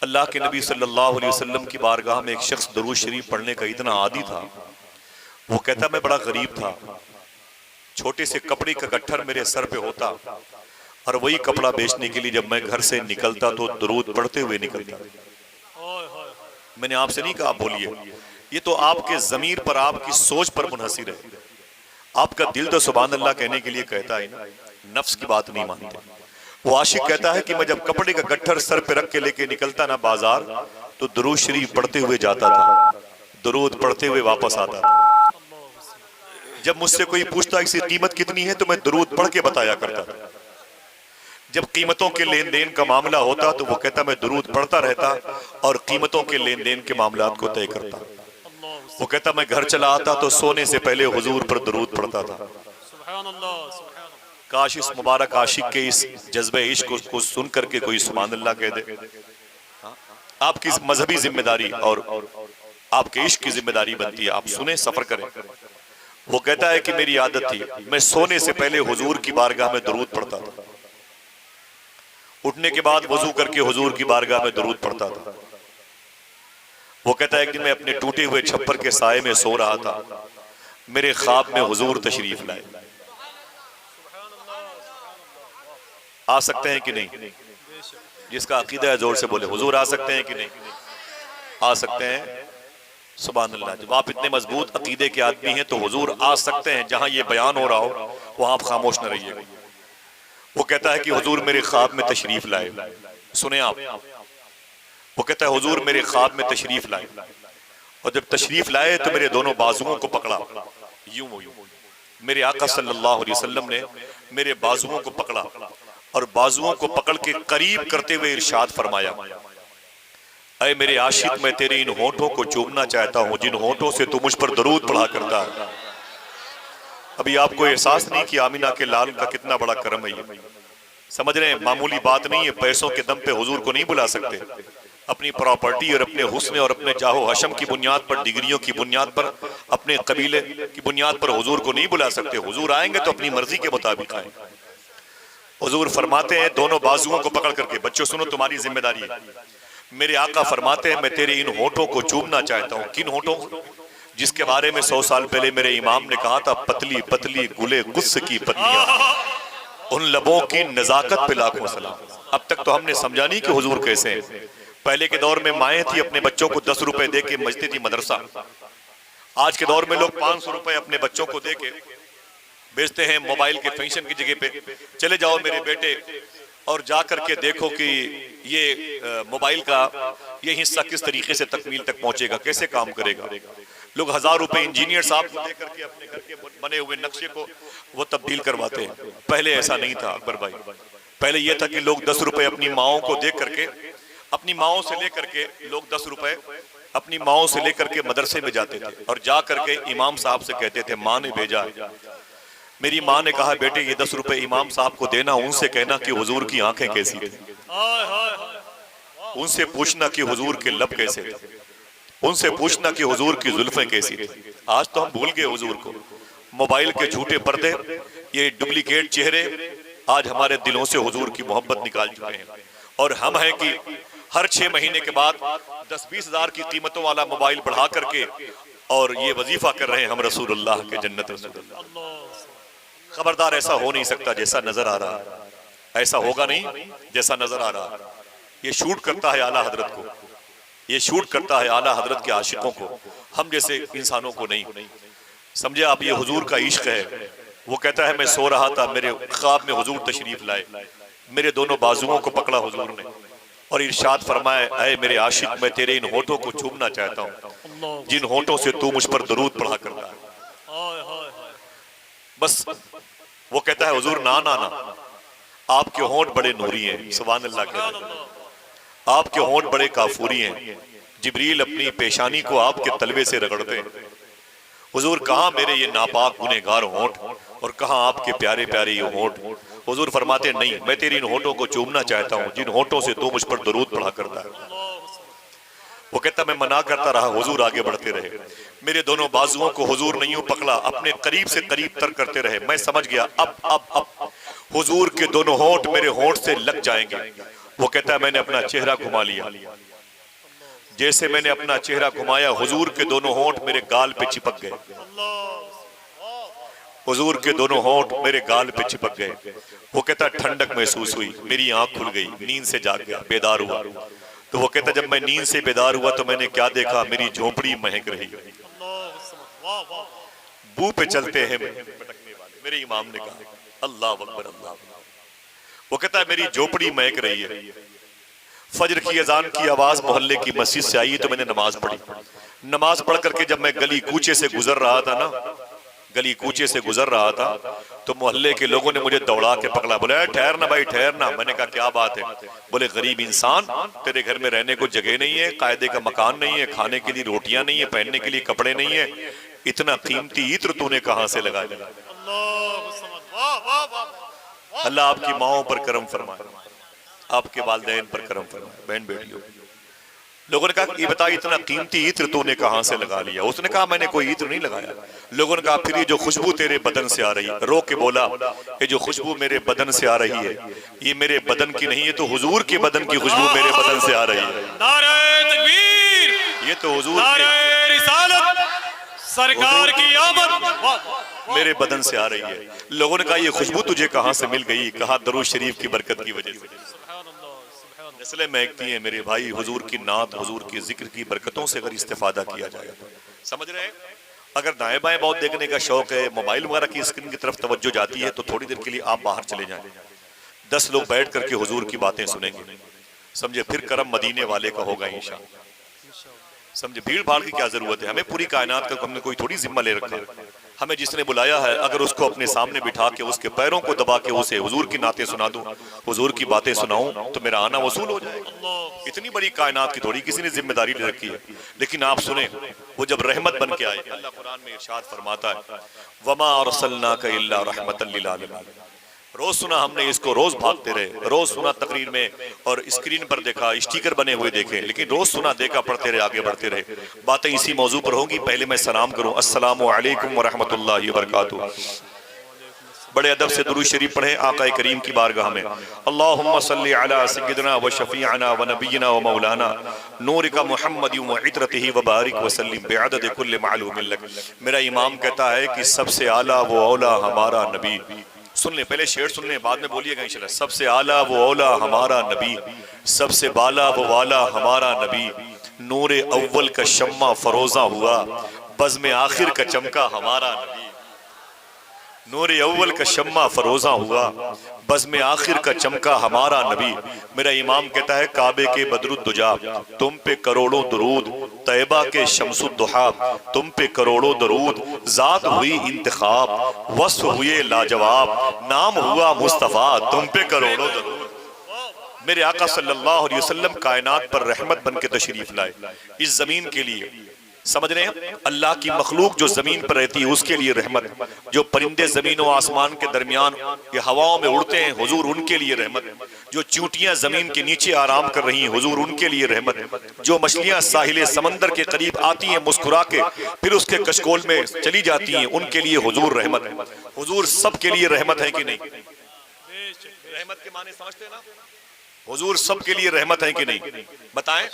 अल्लाह के नबी सल्लल्लाहु अलैहि वसल्लम की बारगाह में एक शख्स दरूद शरीफ पढ़ने का इतना आदी था। वो कहता मैं बड़ा गरीब था, छोटे से कपड़े का गट्ठर मेरे सर पे होता और वही कपड़ा बेचने के लिए जब मैं घर से निकलता तो दरूद पढ़ते हुए निकलता। मैंने आपसे नहीं कहा आप बोलिए, ये तो आपके ज़मीर पर, आपकी सोच पर मुनहसिर है। आपका दिल तो सुभान अल्लाह कहने के लिए कहता है ना, नफ्स की बात नहीं मानते। वो आशिक कहता है कि मैं जब कपड़े का गट्ठर सर पे रख के लेके निकलता ना बाजार, तो दरूद शरीफ पढ़ते हुए जाता था, दरूद पढ़ते हुए वापस आता था। जब मुझसे कोई पूछता इसकी कीमत कितनी है तो मैं दरूद पढ़ के बताया करता था। जब कीमतों के लेन देन का मामला होता तो वो कहता मैं दरूद पढ़ता रहता और कीमतों के लेन देन के मामलात को तय करता। वो कहता मैं घर चला आता तो सोने से पहले हुजूर पर दरूद पढ़ता था। काश इस मुबारक आशिक के इस जज्बे इश्क को सुन करके कोई सुभान अल्लाह कह दे। आपकी मजहबी जिम्मेदारी और आपके इश्क की जिम्मेदारी बनती है, आप सुने, सफर करें। वो कहता है कि मेरी आदत थी, मैं सोने से पहले हुजूर की बारगाह में दरूद पढ़ता था, उठने के बाद वजू करके हुजूर की बारगाह में दरूद पढ़ता था। वो कहता है कि मैं अपने टूटे हुए छप्पर के साए में सो रहा था, मेरे ख्वाब में हुजूर तशरीफ लाए। आ सकते हैं कि नहीं? जिसका अकीदा है जोर से बोले हुजूर आ सकते हैं कि नहीं? आ सकते हैं। सुभान अल्लाह। जब आप इतने मजबूत अकीदे के आदमी हैं तो हुजूर आ सकते हैं। जहां ये बयान हो रहा हो वहां आप खामोश न रहिएगा। वो कहता है कि हुजूर मेरे ख्वाब में तशरीफ लाए। सुने आप, वो कहता है हुजूर मेरे ख्वाब में तशरीफ लाए और जब तशरीफ लाए तो मेरे दोनों बाजुओं को पकड़ा, यूं मेरे आका सल्लल्लाहु अलैहि वसल्लम ने मेरे बाजुओं को पकड़ा और बाजुओं को पकड़ के करीब करते हुए इरशाद फरमाया, अय मेरे आशिक, मैं तेरे इन होठों को चूमना चाहता हूं जिन होठों से तू मुझ पर दरूद पढ़ा करता है। अभी आपको एहसास नहीं कि आमिना के लाल का कितना बड़ा करम है। ये समझ रहे हैं, मामूली बात नहीं है। पैसों के दम पे हुजूर को नहीं बुला सकते। अपनी प्रॉपर्टी और अपने हुस्न और अपने जाहो हशम की बुनियाद पर, डिग्रियों की बुनियाद पर, अपने कबीले की बुनियाद पर हुजूर को नहीं बुला सकते। हुजूर आएंगे तो अपनी मर्जी के मुताबिक आएंगे। हुजूर फरमाते हैं दोनों बाजुओं को पकड़ करके, बच्चों सुनो तुम्हारी जिम्मेदारी है। मेरे आका फरमाते हैं मैं तेरे इन होठों को चूमना चाहता हूँ। किन होठों? जिसके बारे में 100 साल पहले मेरे इमाम ने कहा था, पतली पतली गुले गुस्स की पतलियां, उन लबों की नजाकत पे लाखों सलाम। अब तक तो हमने समझा नहीं कि हुजूर कैसे हैं। पहले के दौर में माएँ थी अपने बच्चों को 10 रुपए दे के भेजती थी मदरसा। आज के दौर में लोग 500 रुपए अपने बच्चों को दे के बेचते हैं मोबाइल के फंक्शन की जगह पे। चले जाओ मेरे बेटे और जा करके देखो कि ये मोबाइल का ये हिस्सा किस तरीके से तकमील तक पहुंचेगा, कैसे काम करेगा। लोग 1000 रुपए इंजीनियर साहब को दे करके अपने घर के बने हुए नक्शे को वो तब्दील करवाते हैं। पहले ऐसा नहीं था अकबर भाई। पहले ये था कि लोग 10 रुपए अपनी माओं को दे करके, अपनी माओं से लेकर के लोग 10 रुपए अपनी माओं से लेकर के मदरसे में जाते थे और जा करके इमाम साहब से कहते थे, माँ ने भेजा, मेरी माँ ने कहा बेटे ये 10 रुपए इमाम साहब को देना, उनसे कहना कि हुजूर की आंखें कैसी थी, उनसे पूछना कि हुजूर के लब कैसे थे, उनसे पूछना कि हुजूर की जुल्फें कैसी थी। आज तो हम भूल गए हुजूर को। मोबाइल के झूठे पर्दे, ये डुप्लीकेट चेहरे आज हमारे दिलों से हुजूर की मोहब्बत निकाल चुके हैं। और हम हैं कि हर 6 महीने के बाद 10-20 हजार की कीमतों वाला मोबाइल बढ़ा करके और ये वजीफा कर रहे हैं हम रसूलुल्लाह के जन्नत रसूलुल्लाह। खबरदार, ऐसा हो नहीं सकता जैसा नजर आ रहा है। ऐसा होगा नहीं जैसा नजर आ रहा है। ये शूट करता है आला हजरत को, ये शूट करता है आला हजरत के आशिकों को, हम जैसे इंसानों को नहीं। समझे आप, ये हुजूर का इश्क है। वो कहता है मैं सो रहा था, मेरे ख्वाब में हुजूर तशरीफ लाए, मेरे दोनों बाजुओं को पकड़ा हुजूर ने और इरशाद फरमाया, ऐ मेरे आशिक, मैं तेरे इन होठों को चूमना चाहता हूँ जिन होठों से तू मुझ पर दरूद पढ़ा करता है। बस वो कहता है हुजूर ना ना ना, आपके होंठ बड़े नूरी हैं। सुभान अल्लाह कहते, आपके होंठ बड़े काफूरी हैं। जिब्रील अपनी पेशानी को आपके तलवे से रगड़ते हैं। हुजूर कहाँ मेरे ये नापाक गुनहगार होंठ और कहाँ आपके प्यारे प्यारे ये होंठ। हुजूर फरमाते नहीं, मैं तेरी इन होठों को चूमना चाहता हूँ जिन होठों से तू मुझ पर दरूद पढ़ा करता है। वो कहता मैं मना करता रहा, हुजूर आगे बढ़ते रहे। मेरे दोनों बाजुओं को हुजूर नहीं पकड़ा, अपने करीब से करीब तर करते रहे। मैं समझ गया अब हुजूर के दोनों होंठ मेरे होंठ से लग जाएंगे। वो कहता है मैंने अपना चेहरा घुमा लिया, जैसे मैंने अपना चेहरा घुमाया हुजूर के दोनों होंठ मेरे गाल पे चिपक गए, हुजूर के दोनों होंठ मेरे गाल पे चिपक गए। वो कहता ठंडक महसूस हुई, मेरी आंख खुल गई, नींद से जाग गया, बेदार हुआ। तो वो कहता जब मैं नींद से बेदार हुआ तो मैंने क्या देखा, मेरी झोपड़ी महक रही। बू पे चलते हैं भटकने वाले, मेरे इमाम ने कहा अल्लाह अकबर अल्लाह। वो कहता है मेरी झोपड़ी महक रही है। फजर की अजान की आवाज मोहल्ले की मस्जिद से आई तो मैंने नमाज पढ़ी। नमाज पढ़ करके जब मैं गली कूचे से गुजर रहा था ना, गली कूचे से गुजर रहा था तो मोहल्ले के लोगों ने मुझे दौड़ा के पकड़ा, बोले ठहरना भाई ठहरना। मैंने कहा क्या बात है? बोले गरीब इंसान, तेरे घर में रहने को जगह नहीं है, कायदे का मकान नहीं है, खाने के लिए रोटियां नहीं है, पहनने के लिए कपड़े नहीं है, इतना कीमती इत्र तूने कहां से लगा लिया? अल्लाह आपकी माओं पर करम फरमाए, आपके वालिदैन पर करम फरमाए। बहन बेटियों, लोगों ने कहा ये बता इतना कीमती इत्र तूने कहां से लगा लिया? उसने कहा मैंने कोई इत्र नहीं लगाया। लोगों ने कहा फिर ये जो खुशबू तेरे बदन से आ रही है, रो के बोला ये जो खुशबू मेरे बदन से आ रही है ये मेरे बदन की नहीं है, तो हुजूर के बदन की खुशबू मेरे बदन से आ रही है। नारे तकबीर, ये तो हुजूर के रिसालत सरकार की आमद मेरे बदन से आ रही है। लोगों ने कहा ये खुशबू तुझे कहां से मिल गई? कहा दरूद शरीफ की बरकत की वजह से नस्लें महकती हैं मेरे भाई। हुजूर की नात, हुजूर की जिक्र की बरकतों से अगर इस्तेफादा किया जाए, समझ रहे हैं? अगर दाएं बाएं बहुत देखने का शौक है, मोबाइल वगैरह की स्क्रीन की तरफ तवज्जो जाती है, तो थोड़ी देर के लिए आप बाहर चले जाएं, 10 लोग बैठ करके हुजूर की बातें सुनेंगे, समझे? फिर करम मदीने वाले का होगा इंशाअल्लाह। समझे? भीड़ भाड़ की क्या जरूरत है? हमें पूरी कायनात का हमने कोई थोड़ी जिम्मा ले रखा है। हमें जिसने बुलाया है अगर उसको अपने सामने बिठा के उसके पैरों को दबा के उसे हुजूर की नातें सुना दूं, हुजूर की बातें सुनाऊं, तो मेरा आना वसूल हो जाएगा। इतनी बड़ी कायनात की थोड़ी किसी ने जिम्मेदारी ले रखी है। लेकिन आप सुने, वो जब रहमत बन के आए, अल्लाह कुरान में इरशाद फरमाता है वमा अरसलनाका इल्ला रहमतल लिल आलमीन। रोज सुना हमने इसको, रोज भागते रहे, रोज सुना तकरीर में और स्क्रीन पर देखा, स्टिकर बने हुए देखे, लेकिन रोज सुना देखा, पढ़ते रहे, आगे बढ़ते रहे। बातें इसी मौजू पर होंगी। पहले मैं सलाम करूं, अस्सलामु अलैकुम व रहमतुल्लाहि व बरकातुहू। बड़े अदब से दुरूद शरीफ पढ़ें आका करीम की बारगाह में। अल्लाहुम्मा सल्ली अला सय्यिदिना व शफीअना व नबिय्यिना व मौलाना नूरिका मुहम्मदिन व इत्रतिही व बारिक व सल्लिम बिअदद कुल्लि मालूमिन लक। मेरा इमाम कहता है कि सबसे आला वो औला हमारा नबी। सुन ले, पहले शेर सुन ले, बाद में बोलिएगा इंशाल्लाह। सबसे आला वो औला हमारा नबी, सबसे बाला वो वाला हमारा नबी, नूरे अव्वल का शम्मा फरोजा हुआ, बज़्म आखिर का चमका हमारा नबी। नूरे अव्वल का शम्मा फरोजा हुआ, बज़्म आखिर का चमका हमारा नबी। मेरा इमाम कहता है काबे के बदरुद्दुजा तुम पे करोड़ों दरूद, तैबा के शम्सुद्दुहा तुम पे करोड़ों दरूद, जात हुई इंतखाब, वस्फ हुए लाजवाब, नाम हुआ मुस्तफा तुम पे करोड़ों दरूद। मेरे आका सल्लल्लाहु अलैहि वसल्लम कायनात पर रहमत बन के तशरीफ लाए इस जमीन के लिए। समझ रहे हैं? अल्लाह की मखलूक जो जमीन पर रहती है उसके लिए रहमत, जो परिंदे जमीन और आसमान के दरमियान ये हवाओं में उड़ते हैं हुजूर उनके लिए रहमत, जो चींटियां जमीन के नीचे आराम कर रही हैं हुजूर उनके लिए रहमत, जो मछलियां साहिल समंदर के करीब आती हैं मुस्कुरा के फिर उसके कशकोल में चली जाती हैं उनके लिए हुजूर रहमत। हुजूर सबके लिए रहमत है कि नहीं? रहमत के माने समझते हैं ना? हुजूर सबके लिए रहमत है कि नहीं? बताएं।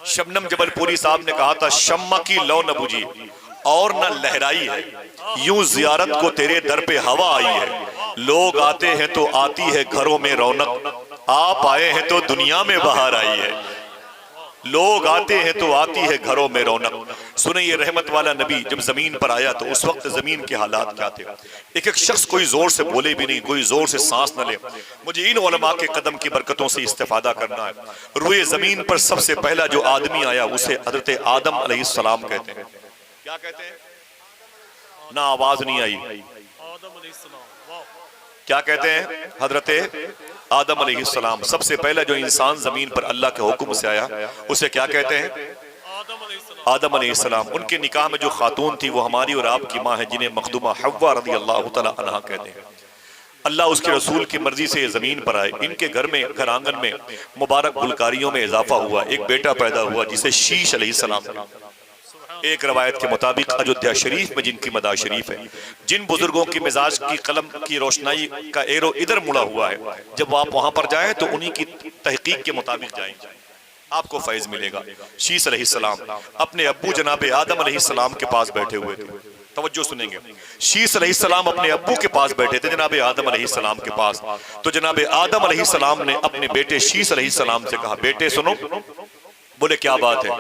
शबनम जबलपुरी साहब ने कहा था शम्मा की लौ न बुझी और न लहराई है, यूं जियारत को तेरे दर पे हवा आई है। लोग आते हैं तो आती है घरों में रौनक, आप आए हैं तो दुनिया में बाहर आई है। लोग आते हैं तो आती है घरों में रौनक। सुने, ये रहमत वाला नबी जब जमीन पर आया तो उस वक्त जमीन के हालात क्या थे? एक एक शख्स कोई जोर से बोले भी नहीं, कोई जोर से सांस न ले। मुझे इन उलमा के कदम की बरकतों से इस्तेफादा करना है। रुए जमीन पर सबसे पहला जो आदमी आया उसे हजरत आदम अलैहिस्सलाम कहते हैं। क्या कहते हैं? ना आवाज नहीं आई। क्या कहते हैं? हजरत आदम अलैहिस्सलाम। सबसे पहला जो इंसान जमीन पर अल्लाह के हुक्म से आया उसे क्या कहते हैं? आदम अलैहिस्सलाम। उनके निकाह में जो खातून थी वो हमारी और आपकी माँ है, जिन्हें मखदूमा हव्वा रज़ी अल्लाह तआला अन्हा कहते हैं। अल्लाह उसके रसूल की मर्जी से जमीन पर आए। इनके घर में, घर आंगन में मुबारक गुलकारियों में इजाफा हुआ। एक बेटा पैदा हुआ जिसे शीश अलैहिस्सलाम। एक रवायत के मुताबिक अयोध्या शरीफ में जिनकी मदा शरीफ है, जिन बुजुर्गों की मिजाज की कलम की रोशनाई का एरो इधर मुड़ा हुआ है, जब आप वहां पर जाए तो उन्हीं की तहकीक के मुताबिक जाएंगे, आपको फैज मिलेगा। शीस अलैहिस्सलाम अपने अब्बू जनाबे आदम अलैहिस्सलाम के पास बैठे हुए थे। तवज्जो सुनेंगे, शीस अलैहिस्सलाम अपने अब्बू के पास बैठे थे, जनाबे आदम अलैहिस्सलाम के पास। तो जनाबे आदम अलैहिस्सलाम ने अपने बेटे शीस अलैहिस्सलाम से कहा, बेटे सुनो। बोले क्या बात है?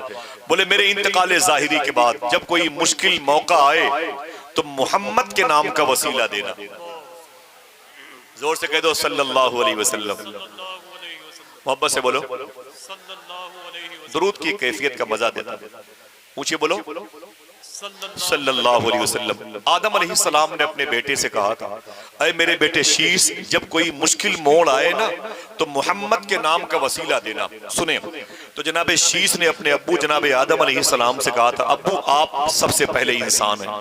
बोले मेरे इंतकाले ज़ाहिरी के बाद जब कोई मुश्किल मौका आए तो मोहम्मद के नाम का वसीला देना। जोर से कह दो सल्लल्लाहु अलैहि वसल्लम। मोहब्बत से बोलो, दुरूद की कैफियत का मजा देता। पूछिए, बोलो सल्लल्लाहु अलैहि वसल्लम। आदम अलैहिस्सलाम ने अपने बेटे से कहा था, अरे मेरे बेटे शीस, जब कोई मुश्किल मोड़ आए ना तो मोहम्मद के नाम का वसीला देना। सुने, तो जनाबे शीस ने अपने अब्बू जनाबे आदम अलैहिस्सलाम से कहा था, अब्बू आप सबसे पहले इंसान हैं,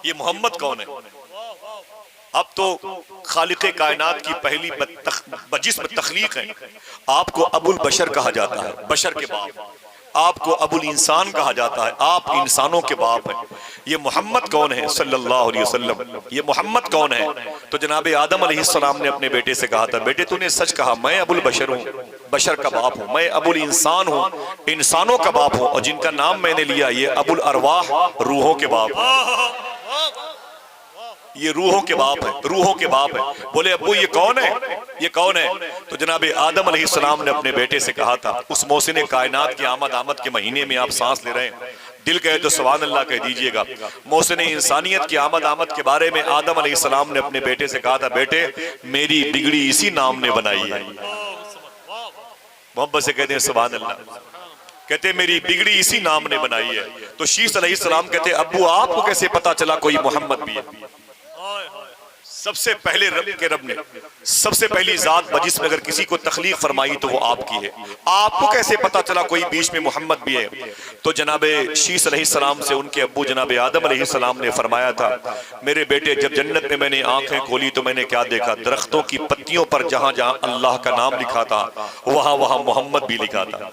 ये मोहम्मद कौन है? अब तो खालिक़े कायनात की पहली बजिस्म तख्लीक है, आपको अबुल बशर कहा जाता है, बशर के बाप। आपको अबुल इंसान कहा जाता है, आप इंसानों के बाप हैं। ये मोहम्मद कौन है सल्लल्लाहु अलैहि वसल्लम, ये मोहम्मद कौन है? तो जनाबे आदम अलैहिस्सलाम ने अपने बेटे से कहा था, बेटे तूने सच कहा, मैं अबुल बशर हूँ, बशर का बाप हूँ, मैं अबुल इंसान हूँ, इंसानों का बाप हूँ, और जिनका नाम मैंने लिया ये अबुल अरवाह, रूहों के बाप है, ये रूहों के बाप है, रूहों के बाप है। बोले अब्बू ये कौन है, ये कौन है? तो जनाबे आदम अलैहिस्सलाम ने अपने बेटे से कहा था, उस मौसिन कायनात की आमद के महीने में आप सांस ले रहे हैं, दिल कहे तो सुभान अल्लाह कह दीजिएगा। मौसिन इंसानियत की आमद के बारे में आदम अलैहिस्सलाम ने अपने बेटे से कहा था, बेटे मेरी बिगड़ी इसी नाम ने बनाई है। मोहब्बत से कहते हैं सुभान अल्लाह, कहते मेरी बिगड़ी इसी नाम ने बनाई है। तो शीस अलैहिस्सलाम कहते अब्बू आपको कैसे पता चला कोई मोहम्मद भी है? सबसे पहले रब ने सबसे पहली जात बजिस में अगर किसी को तखलीक फरमाई तो वो आपकी है, आपको कैसे पता चला कोई बीच में मोहम्मद भी है? तो जनाबे शीस अलैहिस्सलाम से उनके अब्बू जनाबे आदम अलैहिस्सलाम ने फरमाया था, मेरे बेटे जब जन्नत में मैंने आंखें खोली तो मैंने क्या देखा, दरख्तों की पत्तियों पर जहां जहां अल्लाह का नाम लिखा था वहां वहां मोहम्मद भी लिखा था।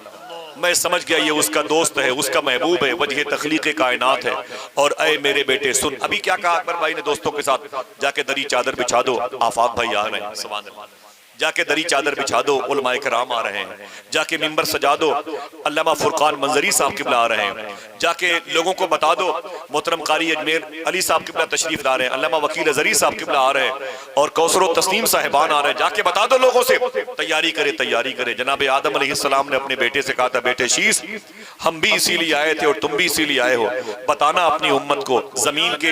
मैं समझ गया ये उसका दोस्त है, उसका महबूब है, वजह तख्लीक़े कायनात है। और ऐ मेरे बेटे सुन, अभी क्या कहा अकबर भाई ने दोस्तों के साथ, जाके दरी चादर बिछा दो, आफाक भाई आ रहे हैं, सुभान अल्लाह, जाके दरी चादर बिछा दो, उलमाए कराम आ रहे हैं, जाके मिंबर सजा दो, अल्लामा फुरकान मंजरी साहब किबला आ रहे हैं, जाके लोगों को बता दो मोहतरम कारी अजमेर अली साहब किबला तशरीफ ला रहे हैं, अल्लामा वकील अजरी साहब किबला आ रहे हैं, और कौसर व तस्नीम साहिबान आ रहे हैं, जाके बता दो लोगों से तैयारी करे, तैयारी करे। जनाबे आदम अलैहिस्सलाम ने अपने बेटे से कहा था, बेटे शीस हम भी इसीलिए आए थे और तुम भी इसीलिए आए हो, बताना अपनी उम्मत को, जमीन के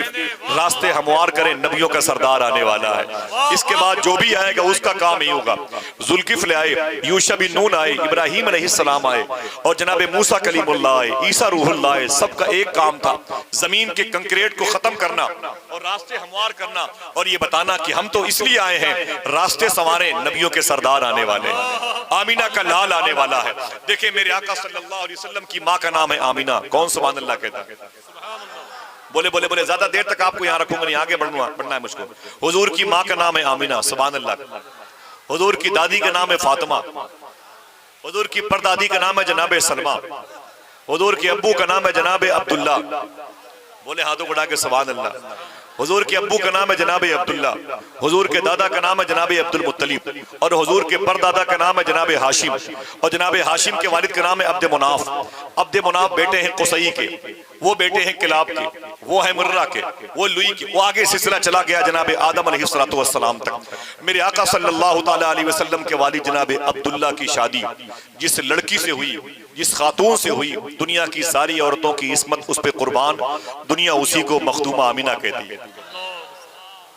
रास्ते हमवार करें, नबियों का सरदार आने वाला है, इसके बाद जो भी आएगा उसका काम ही होगा। जुल्किफ्ल आए, यूशा बिन नून आए, इब्राहिम अलैहिस्सलाम आए, और जनाबे मूसा कलीमुल्लाह आए, ईसा रूहुल्लाह आए, सबका एक काम था, जमीन के कंक्रीट को खत्म करना और रास्ते हमवार करना, और ये बताना कि हम तो इसलिए आए हैं रास्ते संवारे, नबियों के सरदार आने वाले हैं, आमीना का लाल आने वाला है। देखिए मेरे आका सल्लल्लाहु अलैहि वसल्लम की माँ का नाम है आमीना, कौन सुभान अल्लाह कहता है? बोले बोले बोले, ज्यादा देर तक आपको यहाँ रखूंगा नहीं, आगे बढ़ना है मुझको। हुजूर की माँ का नाम है आमीना, सुभान अल्लाह। हुजूर की दादी का नाम है फातिमा, हुजूर की परदादी का नाम है जनाबे सलमा, हुजूर के अब्बू का नाम है जनाबे अब्दुल्ला, बोले हाथों बढ़ा के सुभान अल्लाह। हुजूर के अब्बू का नाम है जनाबे अब्दुल्ला, हुजूर के दादा का नाम है जनाबे अब्दुल मुत्तलिब, और हुजूर के परदादा का नाम है जनाबे हाशिम, और जनाबे हाशिम के वालिद का नाम है अब्द मुनाफ। अब्द मुनाफ बेटे हैं कुसई के, वो बेटे हैं किलाब के, वो है मुर्रा के, वो लुई के, वो आगे सिलसिला चला गया जनाबे आदम अलैहिस्सलातु वस्सलाम तक। मेरे आका सल्लल्लाहु ताला अलैहि वसल्लम के वालिद जनाबे अब्दुल्ला की शादी जिस लड़की से हुई, जिस खातून से हुई, दुनिया की सारी औरतों की इस्मत उस पे कुर्बान, दुनिया उसी को मखदूमा आमीना कहती है।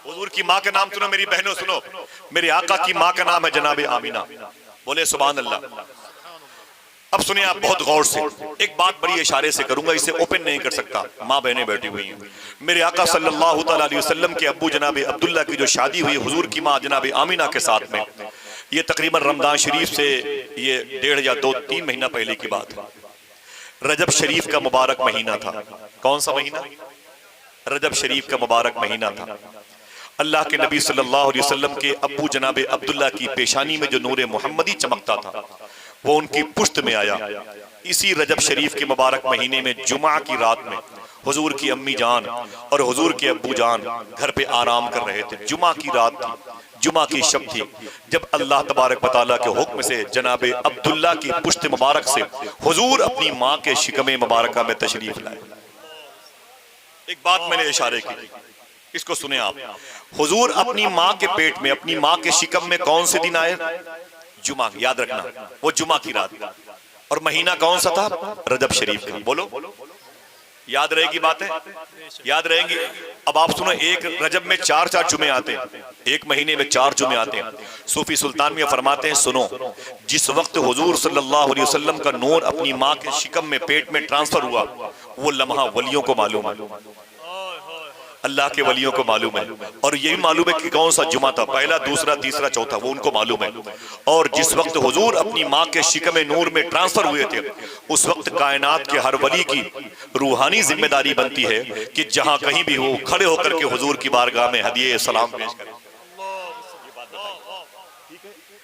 हुजूर की माँ का नाम सुनो मेरी बहनों, सुनो, मेरे आका की माँ का नाम है जनाबे आमीना, बोले सुभान अल्लाह। अब सुनिए आप बहुत गौर से, एक बात बड़ी इशारे से करूंगा, इसे ओपन नहीं कर सकता, माँ बहनें बैठी हुई हैं। मेरे आका सल्लल्लाहु ताला अलैहि वसल्लम के अब्बू जनाबे अब्दुल्ला की जो शादी हुई हुजूर की माँ जनाबे आमीना के साथ में, ये तकरीबन रमजान शरीफ से ये 1.5 या 2-3 महीना पहले की बात है। रजब शरीफ का मुबारक महीना था। कौन सा महीना? रजब शरीफ का मुबारक महीना था। अल्लाह के नबी सल्लल्लाहु अलैहि वसल्लम के अब्बू जनाबे अब्दुल्ला की पेशानी में जो नूरे मोहम्मदी चमकता था, वो उनकी पुश्त में आया। इसी रजब शरीफ के मुबारक महीने में जुमा की रात में हुजूर की अम्मी जान और हुजूर के अब्बू जान घर पे आराम कर रहे थे। जुमा की रात थी, जुमा की शब थी, जब अल्लाह तबारक व तआला के हुक्म से जनाबे अब्दुल्ला की पुश्त मुबारक से हुजूर अपनी माँ के शिकमे मुबारका में तशरीफ लाए। एक बात मैंने इशारे की, इसको सुने आप। हुजूर अपनी माँ के पेट में, अपनी माँ के शिकम में कौन से दिन आए? जुमा। याद रखना, वो जुमा की रात। और महीना कौन सा था? रजब शरीफ का। बोलो, याद रहेगी बातें? याद रहेंगी। अब आप सुनो, एक रजब में 4 जुमे आते हैं, एक महीने में 4 जुमे आते हैं। सूफी सुल्तान में फरमाते हैं, सुनो, जिस वक्त हुजूर सल्लल्लाहु अलैहि वसल्लम का नूर अपनी माँ के शिकम में, पेट में ट्रांसफर हुआ, वो लम्हा वलियों को मालूम है, अल्लाह के वलियों को मालूम है। और ये भी मालूम है कि कौन सा जुमा था, पहला, दूसरा, तीसरा, चौथा, वो उनको मालूम है। और जिस वक्त हुजूर अपनी माँ के शिकम नूर में ट्रांसफर हुए थे, उस वक्त कायनात के हर वली की रूहानी जिम्मेदारी बनती है कि जहां कहीं भी हो, खड़े होकर के हुजूर की बारगाह में हदिये सलाम पेश करें।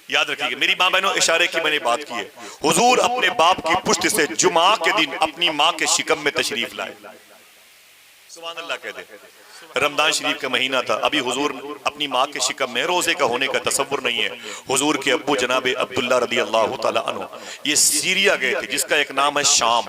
याद रखिए मेरी माँ बहनों, इशारे की मैंने बात की है। हुजूर अपने बाप की पुश्त से जुमा के दिन अपनी माँ के शिकम में तशरीफ लाए। सुभान अल्लाह कहते। रमजान शरीफ का महीना था, अभी हुजूर अपनी माँ के शिकम में, रोजे का होने का तसव्वुर नहीं है। हुजूर के अब्बू जनाबे अब्दुल्ला रदी अल्लाह तआला अन्हु ये सीरिया गए थे, जिसका एक नाम है शाम।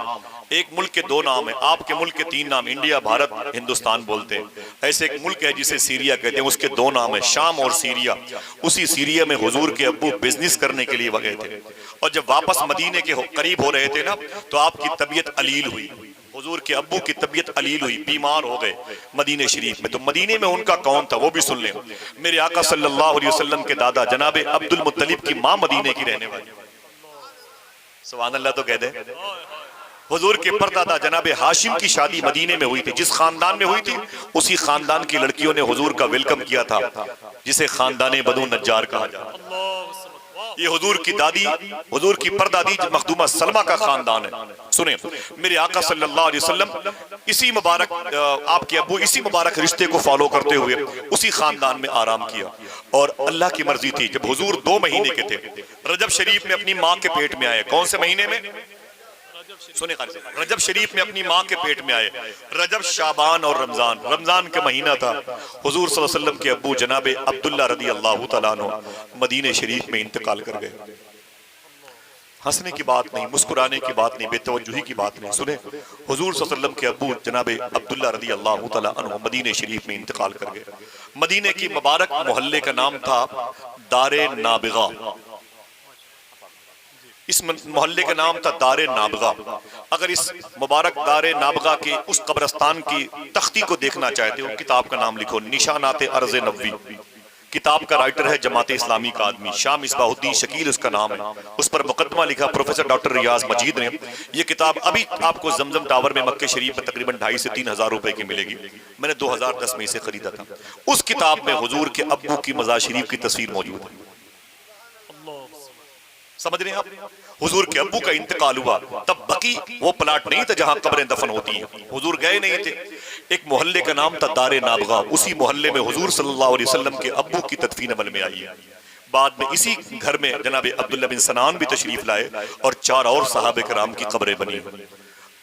एक मुल्क के 2 नाम है, आपके मुल्क के 3 नाम, इंडिया, भारत, हिंदुस्तान बोलते हैं। ऐसे एक मुल्क है जिसे सीरिया कहते हैं, उसके 2 नाम है, शाम और सीरिया। उसी सीरिया में हुजूर के अब्बू बिजनेस करने के लिए गए थे। और जब वापस मदीने के करीब हो रहे थे ना, तो आपकी तबीयत अलील हुई। हुजूर के अब्बू की तबीयत अलील हुई, बीमार हो गए मदीने शरीफ में। तो मदीने में उनका कौन था वो भी सुन लें। मेरे आका सल्लल्लाहु अलैहि वसल्लम के दादा जनाबे अब्दुल मुत्तलिब की माँ मदीने की रहने वाली। सुभान अल्लाह तो कह दे। हुजूर के परदादा जनाबे हाशिम की शादी मदीने में हुई थी। जिस खानदान में हुई थी, उसी खानदान की लड़कियों ने हुजूर का वेलकम किया था, जिसे खानदाने बनु नज्जार कहा जाता है। ये हुजूर की दादी, हुजूर की परदादी मखदूमा सलमा का खानदान है। सुने, मेरे आका सल्लल्लाहु अलैहि वसल्लम इसी मुबारक, आपके अब्बू इसी मुबारक रिश्ते को फॉलो करते हुए उसी खानदान में आराम किया। और अल्लाह की मर्जी थी, जब हुजूर 2 महीने के थे, रजब शरीफ में अपनी माँ के पेट में आए। कौन से महीने में? सुने, रजब शरीफ में अपनी माँ के पेट में आए। रजब, शाबान और रमजान, रमजान का महीना था। हुजूर सल्लल्लाहु अलैहि वसल्लम के अब्बू जनाबे अब्दुल्ला रदी अल्लाह तआला अन्हु मदीने शरीफ में इंतकाल कर गए। हंसने की बात नहीं, मुस्कुराने की बात नहीं, बेतवज्जुही की बात नहीं। सुने, हुजूर सल्लल्लाहु अलैहि वसल्लम के अब्बू जनाबे अब्दुल्ला रदी अल्लाह तआला अन्हु मदीने शरीफ में इंतकाल कर गए। मदीने की मुबारक मोहल्ले का नाम था दारे नाबिगा। इस मोहल्ले का नाम था दारे नाबगा। अगर इस मुबारक दारे नाबगा के उस कब्रस्तान की तख्ती को देखना चाहते हो, किताब का नाम लिखो, निशानाते अर्ज़ नबवी। किताब का राइटर है जमात इस्लामी का आदमी, शाह मिसबाहुद्दीन शकील उसका नाम है। उस पर मुकदमा लिखा प्रोफेसर डॉक्टर रियाज मजीद ने। ये किताब अभी आपको जमजम टावर में मक्के शरीफ में तकरीबन 2.5 से 3 हज़ार रुपए की मिलेगी। मैंने 2010 में इसे खरीदा था। उस किताब में हुजूर के अब्बू की मज़ार शरीफ की तस्वीर मौजूद है। समझ रहे हैं आप? हुजूर के अब्बू का इंतकाल हुआ, तब बकी वो प्लाट नहीं था जहां कब्रें दफन होती हैं। हुजूर गए नहीं थे। एक मोहल्ले का नाम था दारे नाबगा। उसी मोहल्ले में हुजूर सल्लल्लाहु अलैहि वसल्लम के अब्बू की तदफीन अमल में आई है। बाद में इसी घर में जनाबे अब्दुल्ला बिन सनान भी तशरीफ लाए और 4 और सहाबे कराम की कब्रें बनी।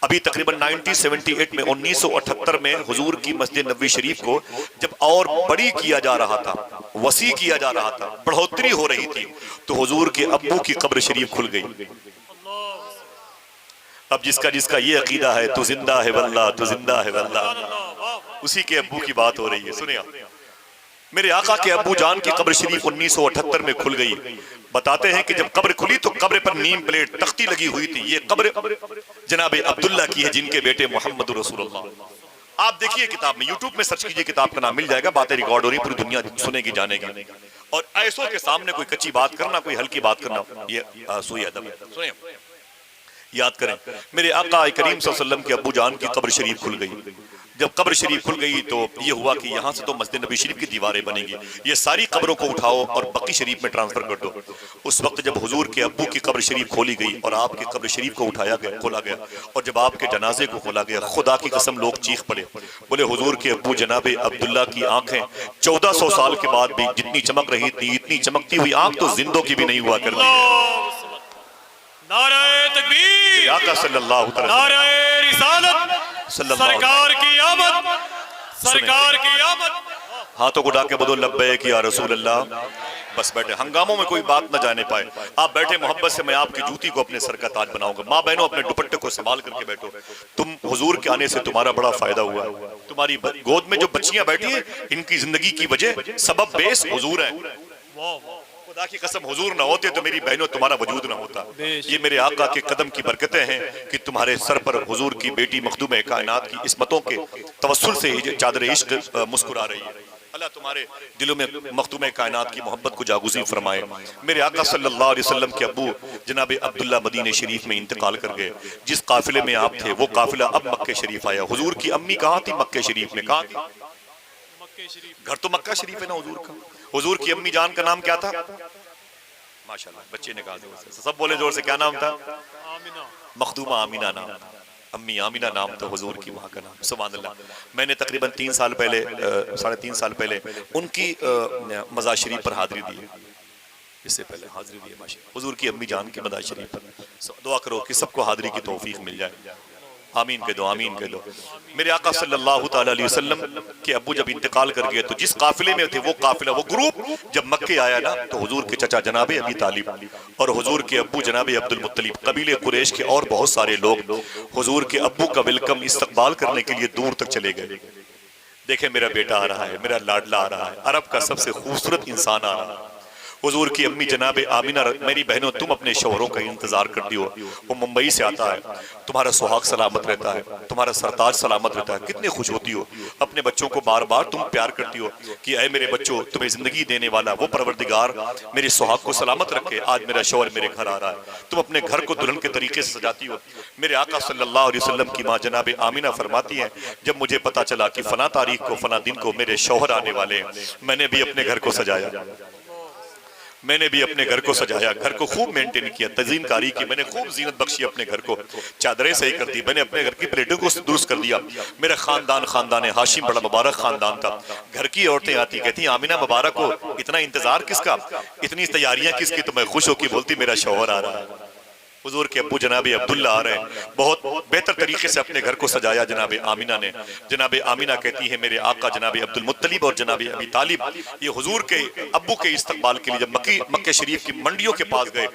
अभी तकरीबन 1978 में 1978 में हुजूर की मस्जिद नबवी शरीफ को जब और बड़ी किया जा रहा था, वसी किया जा रहा था, बढ़ोतरी हो रही थी, तो हुजूर के अब्बू की कब्र शरीफ खुल गई। अब जिसका जिसका ये अकीदा है, तू जिंदा है वल्लाह, तू जिंदा है वल्लाह, उसी के अब्बू की बात हो रही है। सुनिए, मेरे आका के अब्बू जान की कब्र शरीफ 1978 में खुल गई। बताते हैं कि जब कब्र खुली तो कब्र पर नीम प्लेट तख्ती लगी हुई थी। ये कब्र जनाबे अब्दुल्ला की है, जिनके बेटे मोहम्मद रसूलुल्लाह। आप देखिए किताब में, यूट्यूब में सर्च कीजिए, किताब का नाम मिल जाएगा। बातें रिकॉर्ड हो रही, पूरी दुनिया सुनेगी जानेगी। और ऐसों के सामने कोई कच्ची बात करना, कोई हल्की बात करना, ये सूई अदब है। सुनिए, याद करें, मेरे आका करीम सल्लल्लाहु अलैहि वसल्लम के अब्बू जान की कब्र शरीफ खुल गई। जब कब्र शरीफ खुल गई तो ये हुआ कि यहाँ से तो मस्जिद नबी शरीफ की दीवारें बनेगी, ये सारी कब्रों को उठाओ और बकी शरीफ में ट्रांसफर कर दो। उस वक्त जब हुजूर के अब्बू की कब्र शरीफ खोली गई और आपके कब्र शरीफ को उठाया गया, खोला गया, और जब आपके जनाजे को खोला गया, खुदा की कसम लोग चीख पड़े, बोले हुजूर के अब्बू जनाबे अब्दुल्ला की आंखें 1400 साल के बाद भी जितनी चमक रही थी, इतनी चमकती हुई आंख तो जिंदों की भी नहीं हुआ करती। नारे तकबीर, आका सल्लल्लाहु अलैहि नारे रिसालत, सरकार की आमद, सरकार की आमद। हाथों को डाके बोलो लब्बैक या रसूल अल्लाह। बस बैठे, हंगामों में कोई बात न जाने पाए। आप बैठे, मोहब्बत से मैं आपकी जूती को अपने सर का ताज बनाऊंगा। माँ बहनों, अपने दुपट्टे को संभाल करके बैठो। तुम हुजूर के आने से तुम्हारा बड़ा फायदा हुआ। तुम्हारी गोद में जो बच्चियां बैठी हैं, इनकी जिंदगी की वजह सबब बेस हुजूर है। खुदा की कसम, हुजूर ना होते तो मेरी बहनों तुम्हारा वजूद ना होता। ये मेरे आका के कदम की बरकतें हैं कि तुम्हारे सर पर हुजूर की बेटी मखदूम कायनात की इस्मतों के तवस्सुल से ही चादर इश्क मुस्कुरा रही है। अल्लाह तुम्हारे दिलों में मखदूम कायनात की मोहब्बत को जागूज़ी फरमाए। मेरे आका सल्लल्लाहु अलैहि वसल्लम के अब्बू जनाब अब्दुल्ला मदीने शरीफ में इंतकाल कर गए। जिस काफिले में आप थे वो काफिला अब मक्के शरीफ आया। हुजूर की अम्मी कहाँ थी? मक्के शरीफ में। कहाँ थी? घर तो मक्का शरीफ है ना हुजूर का। हुजूर की अम्मी जान का नाम क्या था? माशाल्लाह, बच्चे ने कहा, सब बोले जोर से, क्या नाम था? मखदूमा आमीना नाम था। अम्मी आमीना नाम था हुजूर की माँ का नाम। सुभान अल्लाह। मैंने तकरीबन 3 साल पहले, 3.5 साल पहले उनकी मज़ार शरीफ पर हाजिरी दी है। इससे पहले हाजिरी दी है माशाल्लाह हुजूर की अम्मी जान की मज़ार शरीफ पर। दुआ करो कि सबको हाजिरी की तौफीक मिल जाए। आमीन कह दो, आमीन कह दो। मेरे आका सल्लल्लाहु ताला अलैहि वसल्लम के अब्बू जब इंतकाल कर गए तो जिस काफिले में थे वो काफिला, वो ग्रुप जब मक्के आया ना, तो हुजूर के चचा जनाबे अबी तालिब और हुजूर के अब्बू जनाबे अब्दुल मुत्तलिब, कबीले कुरैश के और बहुत सारे लोग हुजूर के अब्बू का वेलकम इस्तकबाल करने के लिए दूर तक चले गए। देखे, मेरा बेटा आ रहा है, मेरा लाडला आ रहा है, अरब का सबसे खूबसूरत इंसान आ रहा है। हुजूर की अम्मी जनाबे आमिना, मेरी बहनों तुम अपने शौहरों का इंतजार करती हो, वो मुंबई से आता है, तुम्हारा सुहाग सलामत रहता है, तुम्हारा सरताज सलामत रहता है, कितनी खुश होती हो। अपने बच्चों को बार बार तुम प्यार करती हो कि ऐ मेरे बच्चों, तुम्हें जिंदगी देने वाला वो परवरदिगार मेरे सुहाग को सलामत रखे। आज मेरा शौहर मेरे घर आ रहा है। तुम अपने घर को दुल्हन के तरीके से सजाती हो। मेरे आका सल्लल्लाहु अलैहि वसल्लम की माँ जनाबे आमिना फरमाती हैं, जब मुझे पता चला कि फला तारीख को फला दिन को मेरे शौहर आने वाले हैं, मैंने भी अपने घर को सजाया, मैंने भी अपने घर को सजाया, घर को खूब मेंटेन किया, तज़ीनकारी की, मैंने खूब जीनत बख्शी अपने घर को, चादरें सही कर दी, मैंने अपने घर की प्लेटों को दुरुस्त कर दिया। मेरा खानदान हाशिम बड़ा मुबारक खानदान था। घर की औरतें आती कहती, आमिना मुबारक हो, इतना इंतजार किसका, इतनी तैयारियां किसकी? तो मैं खुश होकर बोलती, मेरा शौहर आ रहा है। हुजूर के अब्बू जनाबे अब्दुल्ला आ रहे हैं। बहुत बेहतर तरीके से अपने घर को सजाया जनाबे आमिना ने। जनाबे आमिना कहती है, मेरे आका जनाबे अब्दुल मुत्तलिब और जनाबे अबी तालिब ये हुजूर के अब्बू के इस्तकबाल के लिए जब मक्के शरीफ की मंडियों के पास गए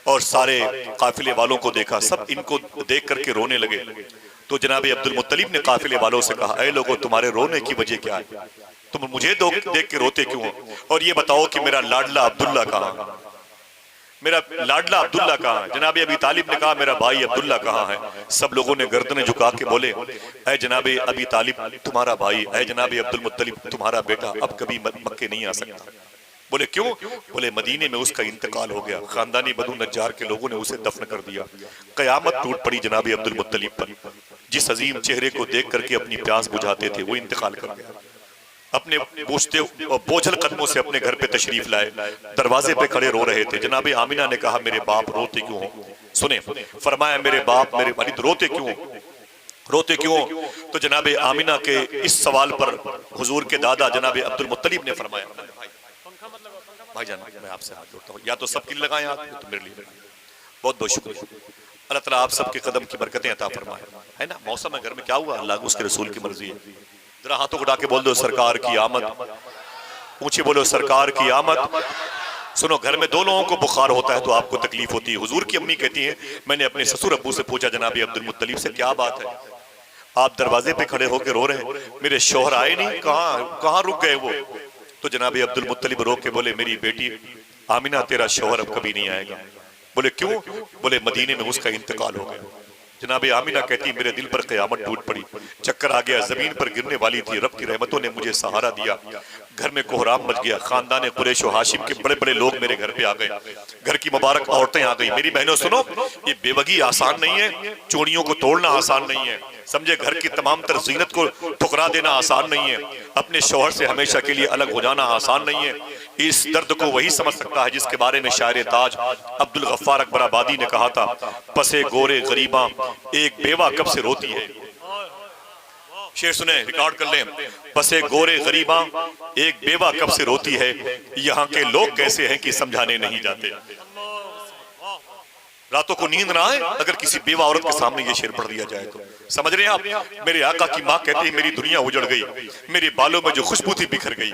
और सारे काफिले वालों को देखा, सब इनको देख करके रोने लगे। तो जनाबे अब्दुल मुत्तलिब ने काफिले वालों से कहा, ऐ लोगों, तुम्हारे रोने की वजह क्या है? तुम मुझे देख के रोते क्यों हो? और ये बताओ कि मेरा लाडला अब्दुल्ला कहाँ, मेरा लाडला अब्दुल्ला कहाँ है? जनाबे अबी तालिब ने कहा, मेरा भाई अब्दुल्ला कहाँ है? सब लोगों ने गर्दनें झुका के बोले, ऐ जनाबे अबी तालिब तुम्हारा भाई, ऐ जनाबे अब्दुल मुत्तलिब तुम्हारा बेटा अब कभी मक्के नहीं आ सकता। बोले क्यों? बोले मदीने में उसका इंतकाल हो गया, खानदानी बनु नज्जार के लोगों ने उसे दफन कर दिया। कयामत टूट पड़ी जनाबे अब्दुल मुत्तलिब पर। जिस अजीम चेहरे को देख करके अपनी प्यास बुझाते थे वो इंतकाल कर गया। अपने पूछते और बोझल कदमों से अपने घर पे तशरीफ लाए, दरवाजे पे खड़े रो रहे थे। जनाबे आमिना ने कहा, मेरे बाप रोते क्यों हो? सुने, फरमाया, मेरे बाप मेरे वालिद रोते क्यों हो? रोते क्यों? तो जनाबे आमिना के इस सवाल पर हुजूर के दादा जनाबे अब्दुल मुत्तलिब ने फरमाया, भाईजान मैं आपसे हाथ जोड़ता हूँ, या तो सबके लिए लगाएं हाथ, तो मेरे लिए बहुत बहुत शुक्रिया। अल्लाह ताला आप सबके कदम की बरकतें अता फरमाए। है ना, मौसम है घर में, क्या हुआ? अल्लाह उसके रसूल की मर्जी है। जरा हाथों को उठा के बोल दो, सरकार की आमद। ऊंचे बोलो, सरकार की आमद। सुनो, घर में 2 लोगों को बुखार होता है तो आपको तकलीफ होती है। हुजूर की अम्मी कहती है, मैंने अपने ससुर अब्बू से पूछा जनाबे अब्दुल मुत्तलिब से, क्या बात है, आप दरवाजे पे खड़े होकर रो रहे हैं, मेरे शौहर आए नहीं, कहाँ रुक गए वो? तो जनाबे अब्दुल मुत्तलिब रो के बोले, मेरी बेटी आमिना तेरा शौहर अब कभी नहीं आएगा। बोले क्यों? बोले मदीने में उसका इंतकाल हो गया। जनाबे आमिना कहती, मेरे दिल पर क़यामत टूट पड़ी, चक्कर आ गया, जमीन पर गिरने वाली थी। रब की रहमतों ने मुझे सहारा दिया, घर में कोहराम मच गया। खानदान कुरैश और हाशिम के बड़े बड़े लोग मेरे घर पे आ गए, घर की मुबारक औरतें आ गई। मेरी बहनों सुनो, ये बेवगी आसान नहीं है, चूड़ियों को तोड़ना आसान नहीं है, समझे, घर की तमाम तर जीनत को ठुकरा देना आसान नहीं है, अपने शौहर से हमेशा के लिए अलग हो जाना आसान नहीं है। इस दर्द को वही समझ सकता है जिसके बारे में शायर ताज अब्दुल गफ्फार अकबर आबादी ने कहा था, पसे गोरे गरीबा एक बेवा कब से रोती है। शेर सुने, रिकॉर्ड कर लें, पसे गोरे गरीबा एक बेवा कब से रोती है, यहाँ के लोग कैसे हैं कि समझाने नहीं जाते। रातों को नींद ना आए अगर किसी बेवा औरत के सामने ये शेर पढ़ दिया जाए तो। समझ रहे हैं आप? मेरे आका की माँ कहती है मेरी दुनिया उजड़ गई, मेरे बालों में जो खुशबू थी बिखर गई,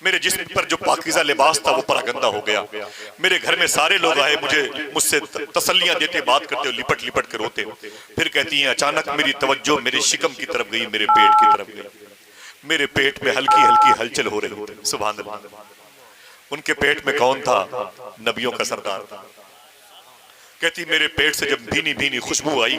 मेरे जिस्म पर जो पाकीज़ा लिबास था वो परागंदा हो गया, मेरे घर में सारे लोग आए मुझसे तसल्लियां देते, बात करते, लिपट लिपट के रोते। फिर कहती हैं अचानक मेरी तवज्जो मेरे शिकम की तरफ गई, मेरे पेट की तरफ गई। मेरे पेट में हल्की हल्की हलचल हो रही थी। सुभान अल्लाह। उनके पेट में कौन था? नबियों का सरदार था। कहती मेरे पेट से जब भीनी भीनी खुशबू आई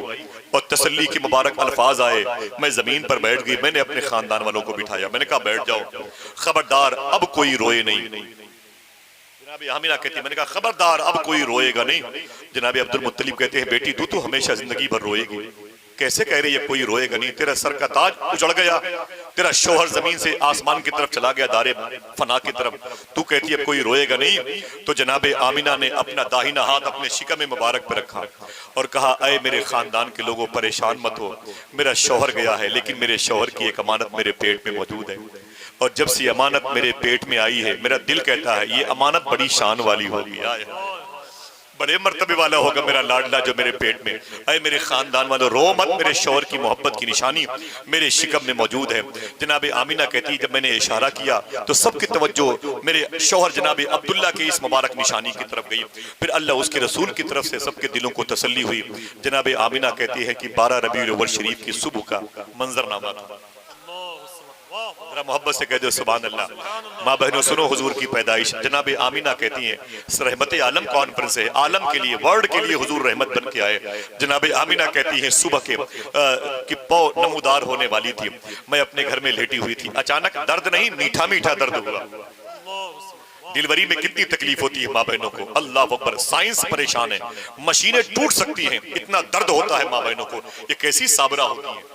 और तसल्ली के मुबारक अल्फाज आए, मैं जमीन पर बैठ गई। मैंने अपने खानदान वालों को बिठाया, मैंने कहा बैठ जाओ, खबरदार अब कोई रोए नहीं। जनाब आमिना कहती मैंने कहा खबरदार अब कोई रोएगा नहीं। जनाब अब्दुल मुत्तलिब कहते हैं बेटी तू तो हमेशा जिंदगी भर रोएगी। कैसे कह रही है कोई रोएगा नहीं? तेरा सर का ताज उजड़ गया, तेरा शोहर जमीन से आसमान की तरफ चला गया, दारे फना की तरफ, तू कहती है कोई रोएगा नहीं। तो जनाब आमिना ने अपना दाहिना हाथ अपने शिकम मुबारक पर रखा और कहा अय मेरे खानदान के लोगों परेशान मत हो, मेरा शोहर गया है लेकिन मेरे शोहर की एक अमानत मेरे पेट में मौजूद है, और जब से अमानत मेरे पेट में आई है मेरा दिल कहता है ये अमानत बड़ी शान वाली होगी, बड़े मर्तबे वाला होगा मेरा लाडला जो मेरे पेट में। अरे मेरे खानदान वालों रो मत, मेरे शौहर की मोहब्बत की निशानी मेरे शिकम में मौजूद है। जनाब आमिना कहती जब मैंने इशारा किया तो सबकी तवज्जो मेरे शौहर जनाब अब्दुल्ला के इस मुबारक निशानी की तरफ गई। फिर अल्लाह उसके रसूल की तरफ से सबके दिलों को तसल्ली हुई। जनाब आमिना कहती है कि 12 रबीउल अव्वल शरीफ की सुबह का मंजरनामा था। जरा मोहब्बत से कह दो सुभान अल्लाह। माँ बहनों सुनो हुजूर की पैदाइश। जनाब आमिना कहती हैं रहमत आलम कॉन्फ्रेंस है, आलम के लिए वर्ल्ड के लिए हुजूर रहमत बन के आए। जनाब आमिना कहती हैं सुबह के पौ नमूदार होने वाली थी, मैं अपने घर में लेटी हुई थी, अचानक दर्द नहीं मीठा मीठा दर्द हुआ। डिलीवरी में कितनी तकलीफ होती है माँ बहनों को, अल्लाह अकबर। साइंस परेशान है, मशीनें टूट सकती हैं, इतना दर्द होता है माँ बहनों को। ये कैसी साबरा होती है,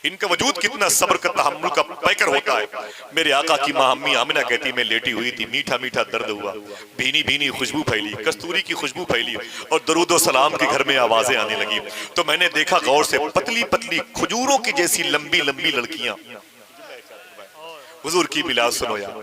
इनका वजूद कितना सब्र का तहम्मुल का पैकर होता है। मेरे आका की माँ अम्मी आमिना कहती मैं लेटी हुई थी, मीठा मीठा दर्द हुआ, भीनी भीनी खुशबू फैली, कस्तूरी की खुशबू फैली और दरूद व सलाम के घर में आवाजें आने लगी। तो मैंने देखा गौर से पतली पतली खजूरों की जैसी लंबी लंबी लड़कियां। हुजूर की मिलाद सुनो यार।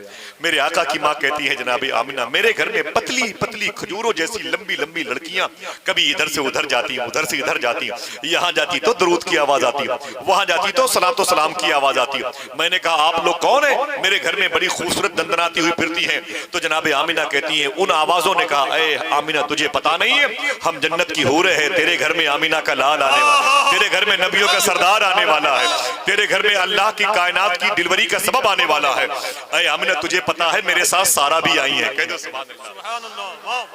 मेरे आका की माँ कहती है जनाब आमिना मेरे घर में पतली पतली खजूरों जैसी लंबी लंबी लड़कियां कभी इधर से उधर जाती, उधर से इधर जाती, यहाँ जाती तो दरूद की आवाज आती, वहां जाती तो सलात व सलाम की आवाज आती। मैंने कहा आप लोग कौन है? मेरे घर में बड़ी खूबसूरत दंदनाती हुई फिरती हैं। तो जनाब आमिना कहती है उन आवाजों ने कहा अरे आमिना तुझे पता नहीं है हम जन्नत की हूरें हैं, तेरे घर में आमिना का लाल आने वाला, तेरे घर में नबियों का सरदार आने वाला है, तेरे घर में अल्लाह की कायनात की डिलीवरी का सबब आने वाला है। अरे आमिना तुझे पता है मेरे साथ सारा भी आई है, कह दो सुभान अल्लाह।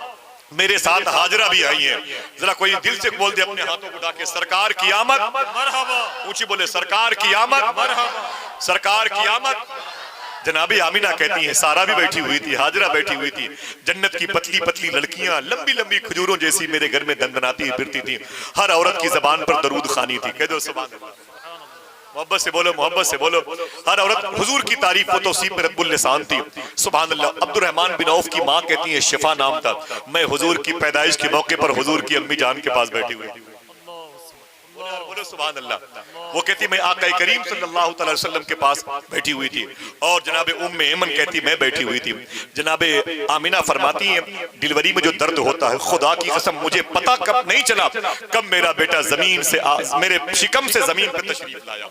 मेरे साथ हाजरा भी आई है। जरा कोई दिल से बोल दे अपने हाथों को उठा के सरकार की आमद, ऊंची बोले सरकार की आमद, सरकार की आमद। जनाबी आमिना कहती है सारा भी बैठी हुई थी, हाजरा बैठी हुई थी, जन्नत की पतली पतली लड़कियां लंबी लंबी खजूरों जैसी मेरे घर में दंदनाती फिरती थी, हर औरत की जबान पर दरूद खानी थी, कह दो सुभान अल्लाह। मोहब्बत से बोलो, मोहब्बत से बोलो। हर औरत हुजूर की तारीफ वो तौसीफ में रब्बुल लिसान थी, सुभान अल्लाह। अब्दुर्रहमान बिन औफ की माँ कहती है शिफा नाम था, मैं हुजूर की पैदाइश के मौके पर हुजूर की अम्मी जान के पास बैठी हुई थी, बोलो सुभान अल्लाह। वो कहती मैं आका करीम सल्लल्लाहु अलैहि वसल्लम के पास बैठी हुई थी और जनाब उम्मे ऐमन कहती मैं बैठी हुई थी। जनाब आमिना फरमाती है डिलीवरी में जो दर्द होता है खुदा की कसम मुझे पता कब नहीं चला कब मेरा बेटा जमीन से मेरे शिकम से जमीन पर तशरीफ लाया।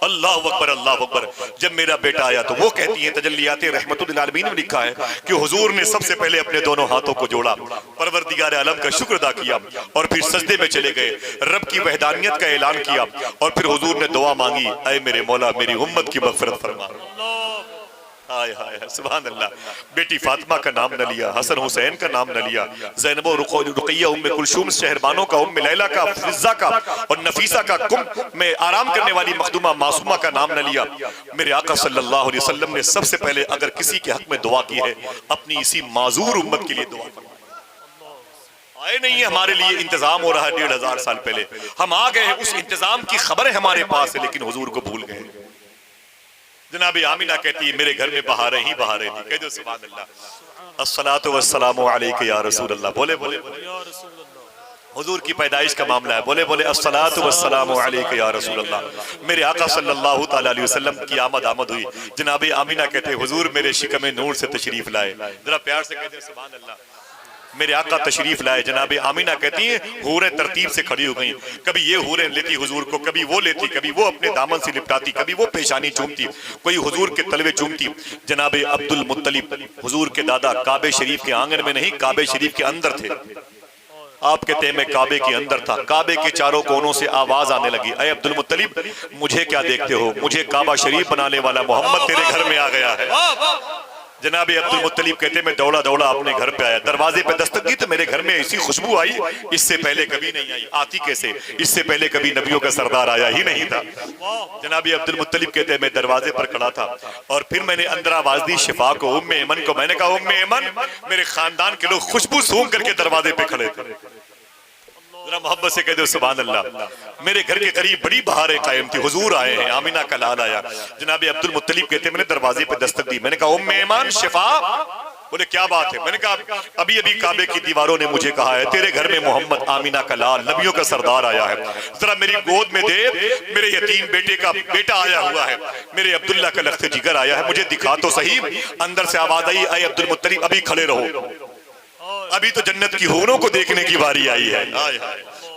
अल्लाह अकबर, अल्लाह अकबर। जब मेरा बेटा आया तो वो कहती है तजल्लियात रहमतुल आलमीन में लिखा है कि हुजूर ने सबसे पहले अपने दोनों हाथों को जोड़ा, परवरदिगार आलम का शुक्र अदा किया और फिर सजदे में चले गए, रब की वहदानियत का ऐलान किया और फिर हुजूर ने दुआ मांगी ऐ मेरे मौला मेरी उम्मत की मगफिरत फरमा। हाय हाय सुभान अल्लाह। बेटी फातिमा का नाम न लिया, हसन हुसैन का नाम न लिया, ज़ैनब रुक़ैया उम्मे कुलसूम शहरबानों का, उम्मे लैला का, फिज़्ज़ा का और नफीसा का कुम में आराम करने वाली मखदूमा मासूमा का नाम न लिया। मेरे आका सल्लल्लाहु अलैहि वसल्लम ने सबसे पहले अगर किसी के हक में दुआ की है अपनी इसी माजूर उम्मत के लिए दुआ फरमाई। आए नहीं है हमारे लिए इंतजाम हो रहा है 1500 साल पहले, हम आ गए, उस इंतजाम की खबर हमारे पास है लेकिन हुजूर को भूल गए। जनाब आमिना कहती है मेरे घर में बहारें ही बहारें थी, कह दो सुभान अल्लाह। अस्सलातु वस्सलामु अलैका या रसूल अल्लाह, बोले बोले हुजूर की पैदाइश का मामला है, बोले बोले अस्सलातु वस्सलामु अलैका या रसूल अल्लाह। मेरे आका सल्लल्लाहु तआला अलैहि वसल्लम की आमद हुई। जनाब आमिना कहते हुजूर मेरे शिकम नूर से तशरीफ लाए, जरा प्यार से कहते सुभान अल्लाह। मेरे आका तशरीफ लाए, जनाबे आमीना कहती हैं हूरें तरतीब से खड़ी हो गई। कभी ये हूरें लेती हुजूर को, कभी वो लेती, कभी वो अपने दामन से लिपटाती, कभी वो पेशानी चूमती, कोई हुजूर के तलवे चूमती। जनाबे अब्दुल मुत्तलिब हुजूर के दादा काबे शरीफ के आंगन में नहीं, काबे शरीफ के अंदर थे। आप कहते हैं मैं काबे के अंदर था, काबे के चारों कोनों से आवाज आने लगी, अय अब्दुल मुत्तलिब मुझे क्या देखते हो, मुझे काबा शरीफ बनाने वाला मोहम्मद तेरे घर में आ गया है। जनाबे अब्दुल मुत्तलिब कहते मैं दौड़ा दौड़ा अपने घर पे आया, दरवाजे पे दस्तक की तो मेरे घर में ऐसी खुशबू आई, इससे पहले कभी नहीं आई। आती कैसे, इससे पहले कभी नबियों का सरदार आया ही नहीं था। जनाबे अब्दुल मुत्तलिब कहते मैं दरवाजे पर खड़ा था और फिर मैंने अंदर आवाज दी शिफा को, उम्मे ऐमन को। मैंने कहा उम्मे ऐमन, मेरे खानदान के लोग खुशबू सूंघ करके दरवाजे पे खड़े थे। जरा मोहब्बत से कह दो सुभान अल्लाह। मेरे घर के करीब बड़ी बहारें कायम थी, हुजूर आए हैं, आमीना का लाल आया। जनाबे अब्दुल मुत्तलिब कहते मैंने दरवाजे पे दस्तक दी, मैंने कहा उम्मे ऐमन शिफा। बोले क्या बात है? मैंने कहा अभी अभी काबे की दीवारों ने मुझे कहा है तेरे घर में मोहम्मद आमीना का लाल नबियों का सरदार आया है, जरा मेरी गोद में दे, मेरे यतीम बेटे का बेटा आया हुआ है, मेरे अब्दुल्ला का लख्त जिगर आया है, मुझे दिखा तो सही। अंदर से आवाज आई, अय अब्दुल मुत्तलिब अभी खड़े रहो, अभी तो जन्नत की हूरों को देखने की बारी आई है।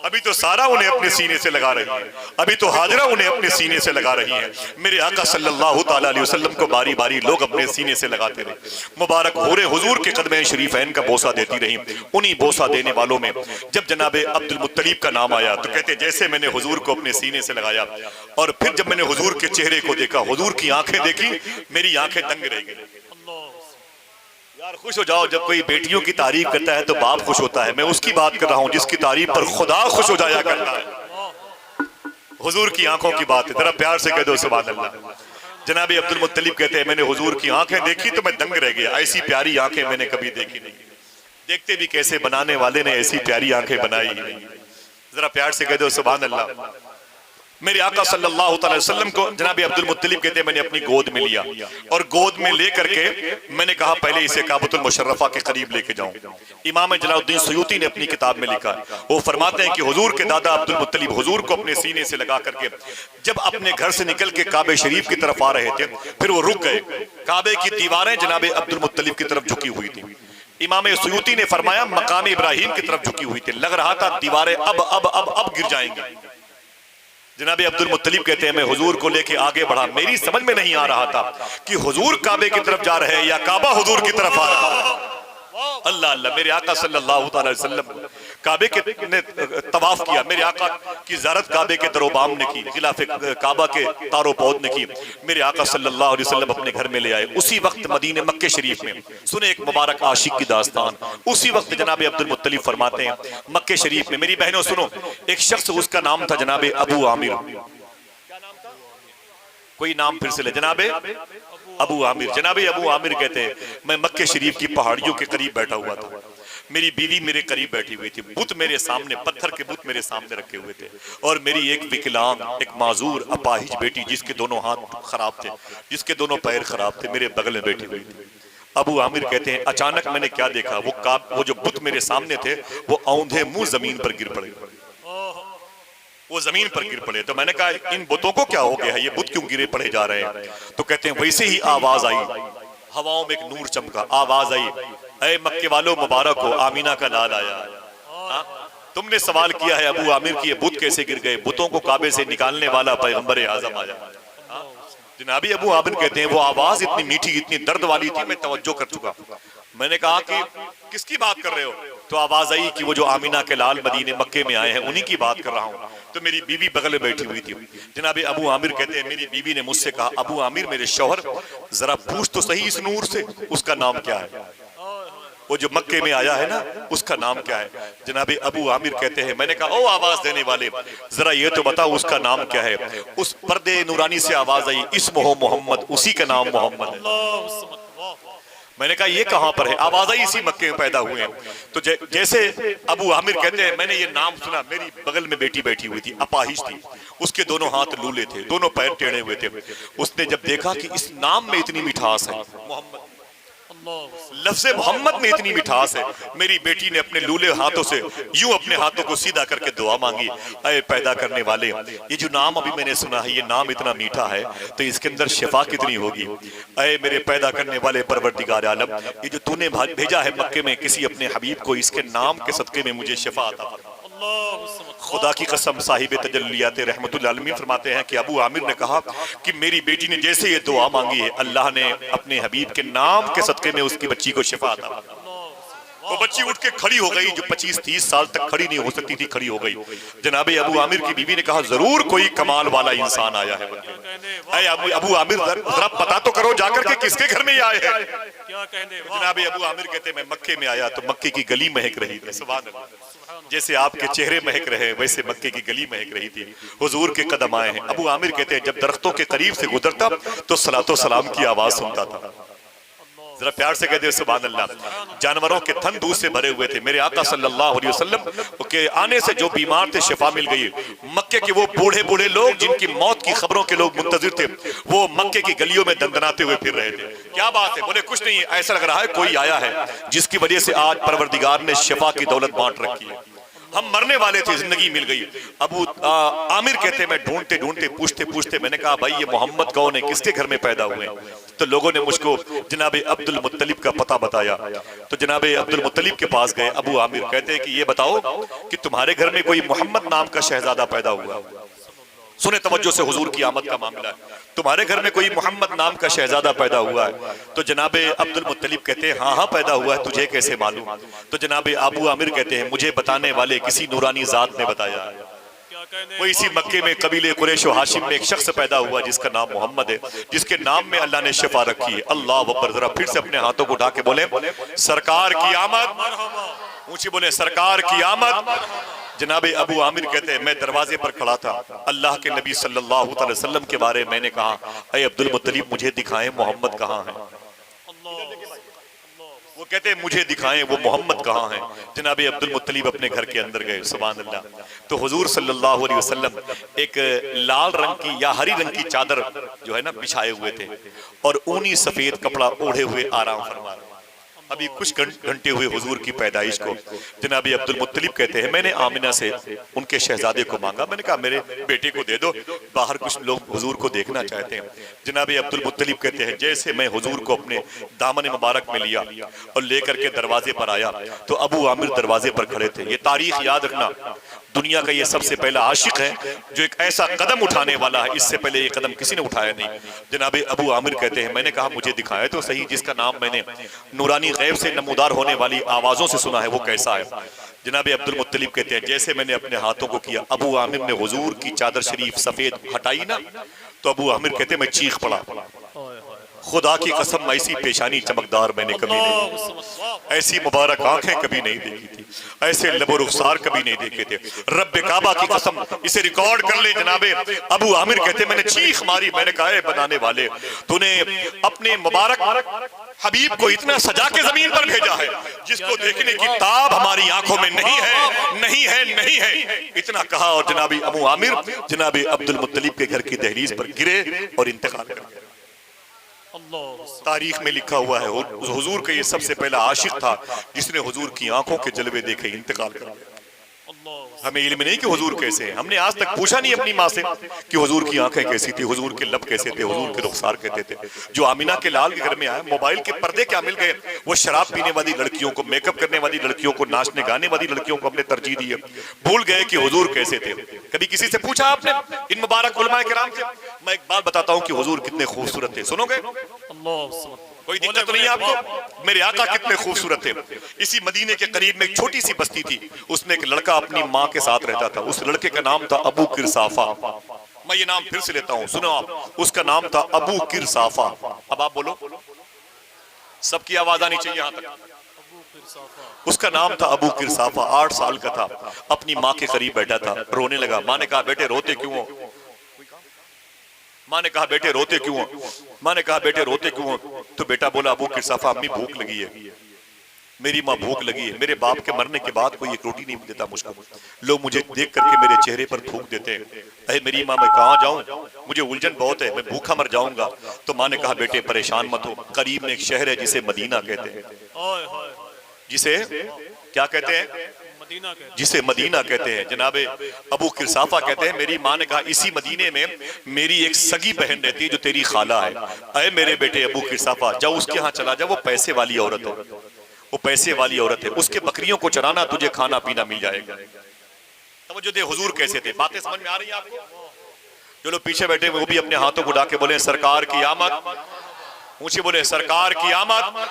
अभी तो सारा उन्हें अपने सीने से लगा रही है, अभी तो हाजरा उन्हें अपने सीने से लगा रही है। मेरे आका सल्लल्लाहु ताला अलैहि वसल्लम को बारी बारी लोग अपने सीने से लगाते रहे। मुबारक होरे हुजूर के कदमे शरीफैन का बोसा देती रही। उन्हीं बोसा देने वालों में जब जनाबे अब्दुल मुत्तलिब का नाम आया तो कहते जैसे मैंने हुजूर को अपने सीने से लगाया और फिर जब मैंने हुजूर के चेहरे को देखा, हुजूर की आंखें देखी, मेरी आंखें दंग रह गई। यार खुश हो जाओ, जब कोई बेटियों की तारीफ करता है तो बाप खुश होता है। मैं उसकी बात कर रहा हूं जिसकी तारीफ पर खुदा खुश हो जाया करता है। हुजूर की आंखों की बात है, जरा प्यार से कह दो सुभान अल्लाह। जनाबे अब्दुल मुत्तलिब कहते हैं मैंने हुजूर की आंखें देखी तो मैं दंग रह गया, ऐसी प्यारी आंखें मैंने कभी देखी नहीं। देखते भी कैसे, बनाने वाले ने ऐसी प्यारी आंखें बनाई। जरा प्यार से कह दो सुभान अल्लाह। मेरे आका सल्लल्लाहु अलैहि वसल्लम को जनाबे अब्दुल मुत्तलिब कहते हैं मैंने अपनी गोद में लिया और गोद में लेकर के मैंने कहा पहले इसे काबतुल मुशर्रफा के करीब लेके जाऊं। इमाम जलालुद्दीन सुयूती ने अपनी किताब में लिखा, वो फरमाते हैं कि हुजूर के दादा अब्दुल मुत्तलिब हुजूर को अपने सीने से लगा करके जब अपने घर से निकल के काबे शरीफ की तरफ आ रहे थे फिर वो रुक गए। काबे की दीवारें जनाबे अब्दुल मुत्तलिब की तरफ झुकी हुई थी। इमाम सुयूती ने फरमाया मकाम इब्राहिम की तरफ झुकी हुई थी, लग रहा था दीवारें अब गिर जाएंगी। जनाबे अब्दुल मुत्तलिब कहते हैं मैं हुजूर को लेके आगे बढ़ा, मेरी समझ में नहीं आ रहा था कि हुजूर काबे की तरफ जा रहे हैं या काबा हुजूर की तरफ आ रहा है। अल्लाह अल्लाह। मेरे आका सल्लल्लाहु अलैहि वसल्लम काबे के ने तवाफ किया, मेरे आका की ज़ियारत काबे के दरोबाम ने की, खिलाफे काबा के तारो पौध ने की। मेरे आका सल्लल्लाहु अलैहि वसल्लम अपने घर में ले आए। उसी वक्त मदीने मक्के शरीफ में सुने एक मुबारक आशिक की दास्तान। उसी वक्त जनाबे अब्दुल मुत्तलिब फरमाते हैं मक्के शरीफ में, मेरी बहनों सुनो, एक शख्स उसका नाम था जनाबे अबू आमिर। कोई नाम फिर से ले, जनाबे अबू आमिर। जनाबे अबू आमिर कहते हैं मैं मक्के शरीफ की पहाड़ियों के करीब बैठा हुआ था, मेरी बीवी मेरे करीब बैठी हुई थी, बुत मेरे सामने, पत्थर के बुत मेरे सामने रखे हुए थे और मेरी एक विकलांग, एक माजूर, अपाहिज बेटी जिसके दोनों हाथ खराब थे, जिसके दोनों पैर खराब थे, मेरे बगल में बैठी हुई थी। अबू आमिर कहते हैं अचानक मैंने क्या देखा, वो जो बुत मेरे सामने थे वो औंधे मुंह जमीन पर गिर पड़े, वो जमीन पर गिर पड़े। तो मैंने कहा इन बुतों को क्या हो गया है, ये बुत क्यों गिरे पड़े जा रहे हैं? तो कहते हैं वैसे ही आवाज आई, हवाओं में एक नूर चमका, आवाज आई, ऐ मक्के वालों मुबारक हो, आमीना का लाल आया। तुमने सवाल किया है अबू आमिर की ये बुत कैसे गिर गए, बुतों को काबे से निकालने वाला पैगंबर आजम आया। जनाबी अबू आमिर कहते हैं वो आवाज इतनी मीठी, इतनी दर्द वाली थी, मैं तवज्जो कर चुका। मैंने कहा कि किसकी बात कर रहे हो? तो आवाज आई कि वो जो आमीना के लाल मदीने मक्के में आए हैं उन्हीं की बात कर रहा हूँ। तो मेरी बीवी बगल में बैठी हुई थी। जनाबे अबू आमिर कहते हैं मेरी बीवी ने मुझसे कहा अबू आमिर मेरे शौहर जरा पूछ तो सही इस नूर से उसका नाम क्या है, वो जो मक्के में आया है ना उसका नाम क्या है? जनाबे अबू आमिर कहते हैं मैंने कहा ओ आवाज देने वाले जरा ये तो बताओ उसका नाम क्या है? उस पर्दे नूरानी से आवाज आई इस्मुहु मोहम्मद, उसी का नाम मोहम्मद है। मैंने कहा ये कहां पर है? आवाज आई इसी मक्के में पैदा हुए हैं। तो जैसे अबू आमिर कहते हैं मैंने ये नाम सुना, मेरी बगल में बेटी बैठी हुई थी, अपाहिज थी, उसके दोनों हाथ लूले थे, दोनों पैर टेढ़े हुए थे। उसने जब देखा कि इस नाम में इतनी मिठास है मोहम्मद, लफ्ज़ मोहम्मद में इतनी मिठास है। मेरी बेटी ने अपने लूले हाथों से यूं अपने हाथों को सीधा करके दुआ मांगी, अय पैदा करने वाले, ये जो नाम अभी मैंने सुना है, ये नाम इतना मीठा है तो इसके अंदर शिफा कितनी होगी। अय मेरे पैदा करने वाले परवरदिगार आलम, ये जो तूने भेजा है मक्के में किसी अपने हबीब को, इसके नाम के सदके में मुझे शिफा अता फरमा। खुदा की कसम साहिब तजल्लियात रहमतुल आलमीन फरमाते हैं कि अबू आमिर ने कहा कि मेरी बेटी ने जैसे ये दुआ मांगी है, अल्लाह ने अपने हबीब के नाम के सदके में उसकी बच्ची को शिफा अता फरमा। वो बच्ची उठ के खड़ी हो गई, जो 25-30 साल तक खड़ी नहीं हो सकती थी, खड़ी हो गई। जनाबे अबू आमिर की बीवी ने कहा जरूर कोई कमाल वाला इंसान आया है। अबू आमिर जरा पता तो करो जाकर के किसके घर में आए हैं। जनाबे अबू आमिर कहते मैं मक्के में आया तो मक्के की गली महक रही थी। सुभान अल्लाह, जैसे आपके चेहरे महक रहे वैसे मक्के की गली महक रही थी। हुजूर के कदम आए हैं। अबू आमिर कहते हैं जब दरख्तों के करीब से गुजरता तो सलातो सलाम की आवाज सुनता था। जरा प्यार से कहते सुभान अल्लाह। जानवरों के थन दूध से भरे हुए थे। मेरे आका सल्लल्लाहु अलैहि वसल्लम के आने से जो बीमार थे शिफा मिल गई। मक्के के वो बूढ़े बूढ़े लोग जिनकी मौत की खबरों के लोग मुंतजिर थे, वो मक्के की गलियों में दंदनाते हुए फिर रहे थे। क्या बात है? बोले कुछ नहीं, ऐसा लग रहा है कोई आया है जिसकी वजह से आज परवरदिगार ने शिफा की दौलत बांट रखी है। हम मरने वाले थे, जिंदगी मिल गई। अबू आमिर कहते मैं ढूंढते ढूंढते पूछते पूछते मैंने कहा भाई ये मोहम्मद कौन है, किसके घर में पैदा हुए? तो लोगों ने मुझको जनाबे अब्दुल मुत्तलिब का पता बताया। तो जनाबे अब्दुल मुत्तलिब के पास गए। अबू आमिर कहते हैं कि ये बताओ कि तुम्हारे घर में कोई मोहम्मद नाम का शहजादा पैदा हुआ? सुने तवज्जो से, हुजूर की आमद का मामला है। तुम्हारे घर में कोई मोहम्मद नाम का शहजादा पैदा हुआ है? तो जनाबे अब्दुल मुत्तलिब कहते हैं हाँ हाँ पैदा हुआ है, तुझे कैसे मालूम? तो जनाबे अबू आमिर कहते हैं मुझे बताने वाले किसी नूरानी जात ने बताया। वो इसी मक्के में कबीले कुरैश और हाशिम में एक शख्स पैदा हुआ जिसका नाम मोहम्मद है, जिसके नाम में अल्लाह ने शिफा रखी है। अल्लाह अकबर। जरा फिर से अपने हाथों को उठा के बोले सरकार की आमद, ऊंची बोले सरकार की आमद। जनाबे अबू आमिर कहते हैं मैं दरवाजे पर खड़ा था, अल्लाह के नबी सल्लल्लाहु अलैहि वसल्लम के बारे में मैंने कहा अय अब्दुल मुत्तलिब मुझे दिखाएं मोहम्मद कहाँ है। वो कहते हैं मुझे दिखाएं वो मोहम्मद कहाँ है। जनाबे अब्दुल मुत्तलिब अपने घर के अंदर गए। सुभान अल्लाह। तो हुजूर सल्लल्लाहु अलैहि वसल्लम एक लाल रंग की या हरी रंग की चादर जो है ना बिछाए हुए थे और ऊनी सफेद कपड़ा ओढ़े हुए आराम फरमा रहे। अभी कुछ घंटे हुए हुजूर की पैदाइश को। जनाबे अब्दुल मुत्तलिब कहते हैं मैंने आमिना से उनके शहजादे को मांगा। मैंने कहा मेरे बेटे को दे दो, बाहर कुछ लोग हुजूर को देखना चाहते हैं। जनाबे अब्दुल मुत्तलिब कहते हैं जैसे मैं हुजूर को अपने दामन मुबारक में लिया और लेकर के दरवाजे पर आया तो अबू आमिर दरवाजे पर खड़े थे। ये तारीख याद रखना, दुनिया का ये सबसे पहला आशिक है जो एक ऐसा कदम उठाने वाला है, इससे पहले ये कदम किसी ने उठाया नहीं। जनाबे अबू आमिर कहते हैं मैंने कहा मुझे दिखाया तो सही जिसका नाम मैंने नूरानी गैब से नमूदार होने वाली आवाजों से सुना है वो कैसा है। जनाबे अब्दुल मुत्तलिब कहते हैं जैसे मैंने अपने हाथों को किया, अबू आमिर ने हुजूर की चादर शरीफ सफेद हटाई ना, तो अबू आमिर कहते मैं चीख पड़ा। खुदा की कसम ऐसी पेशानी चमकदार मैंने कभी नहीं, ऐसी मुबारक आंखें कभी नहीं देखी थी, ऐसे लबो रुखसार कभी नहीं देखे थे। रब्बे काबा की कसम, इसे रिकॉर्ड कर ले। जनाबे अबू आमिर कहते मैंने चीख मारी, मैंने कहा बनाने वाले तूने अपने मुबारक हबीब को इतना सजा के जमीन पर भेजा है जिसको देखने की ताब हमारी आंखों में नहीं है, नहीं है, नहीं है। इतना कहा और जनाबी अबू आमिर जनाबे अब्दुल मुत्तलिब के घर की दहलीज पर गिरे और इंतकाल कर गए। तारीख में लिखा हुआ है हुजूर का ये सबसे पहला आशिक था जिसने हुजूर की आंखों के जलवे देखे इंतकाल कर गया। हमें इल्म नहीं कि हुजूर कैसे हैं, हमने आज तक पूछा नहीं अपनी माँ से कि हुजूर की आंखें कैसी थी, हुजूर के लब कैसे थे, हुजूर के रुखसार कहते थे। जो आमिना के लाल के घर में आए, मोबाइल के पर्दे क्या मिल गए, वो शराब पीने वाली लड़कियों को, मेकअप करने वाली लड़कियों को, नाचने गाने वाली लड़कियों को हमने तरजीह दी है। भूल गए कि हुजूर कैसे थे। कभी किसी से पूछा आपने इन मुबारक उलमाए किराम से? मैं एक बात बताता हूँ कि हुजूर कितने खूबसूरत थे, सुनोगे? कोई दिक्कत नहीं है आपको? मेरे आका कितने खूबसूरत थे। इसी मदीने के करीब में एक छोटी सी बस्ती थी, उसमें एक लड़का अपनी माँ के साथ रहता था। उस लड़के का नाम था अबू किरसाफा। मैं ये नाम फिर से लेता हूँ, सुनो आप, उसका नाम था अबू किरसाफा। अब आप बोलो, सबकी आवाज आनी चाहिए यहाँ तक। उसका नाम था अबू किरसाफा। 8 साल का था, अपनी माँ के करीब बैठा था, रोने लगा। माँ ने कहा बेटे रोते क्यों हो? माँ ने कहा बेटे रोते क्यों हो? माँ ने कहा बेटे रोते क्यों हो? तो बेटा बोला अबू किरसाफा अम्मी भूख लगी है, मेरी माँ भूख लगी है, मेरे बाप के मरने के बाद कोई एक रोटी नहीं देता मुझको, लोग मुझे देख करके मेरे चेहरे पर थूक देते हैं, अरे मेरी माँ मैं कहाँ जाऊं, मुझे उलझन बहुत है, मैं भूखा मर जाऊंगा। तो माँ ने कहा बेटे परेशान मत हो, करीब में एक शहर है जिसे मदीना कहते हैं, जिसे क्या कहते हैं, जिसे मदीना कहते हैं। जनाबे अबू किरसाफा कहते हैं मेरी माँ ने कहा इसी मदीने में मेरी एक सगी बहन रहती है जो तेरी खाला है, अरे मेरे बेटे अबू किरसाफा जाओ उसके यहाँ चला जा, वो पैसे वाली औरत है, वो पैसे वाली औरत है, उसके बकरियों को चराना, तुझे खाना पीना मिल जाएगा। तब जो दे हुजूर कैसे थे, बातें समझ में आ रही है आपको? जो लोग पीछे बैठे वो भी अपने हाथों को उठा के बोले सरकार की आमद, ऊंचे बोले सरकार की आमद।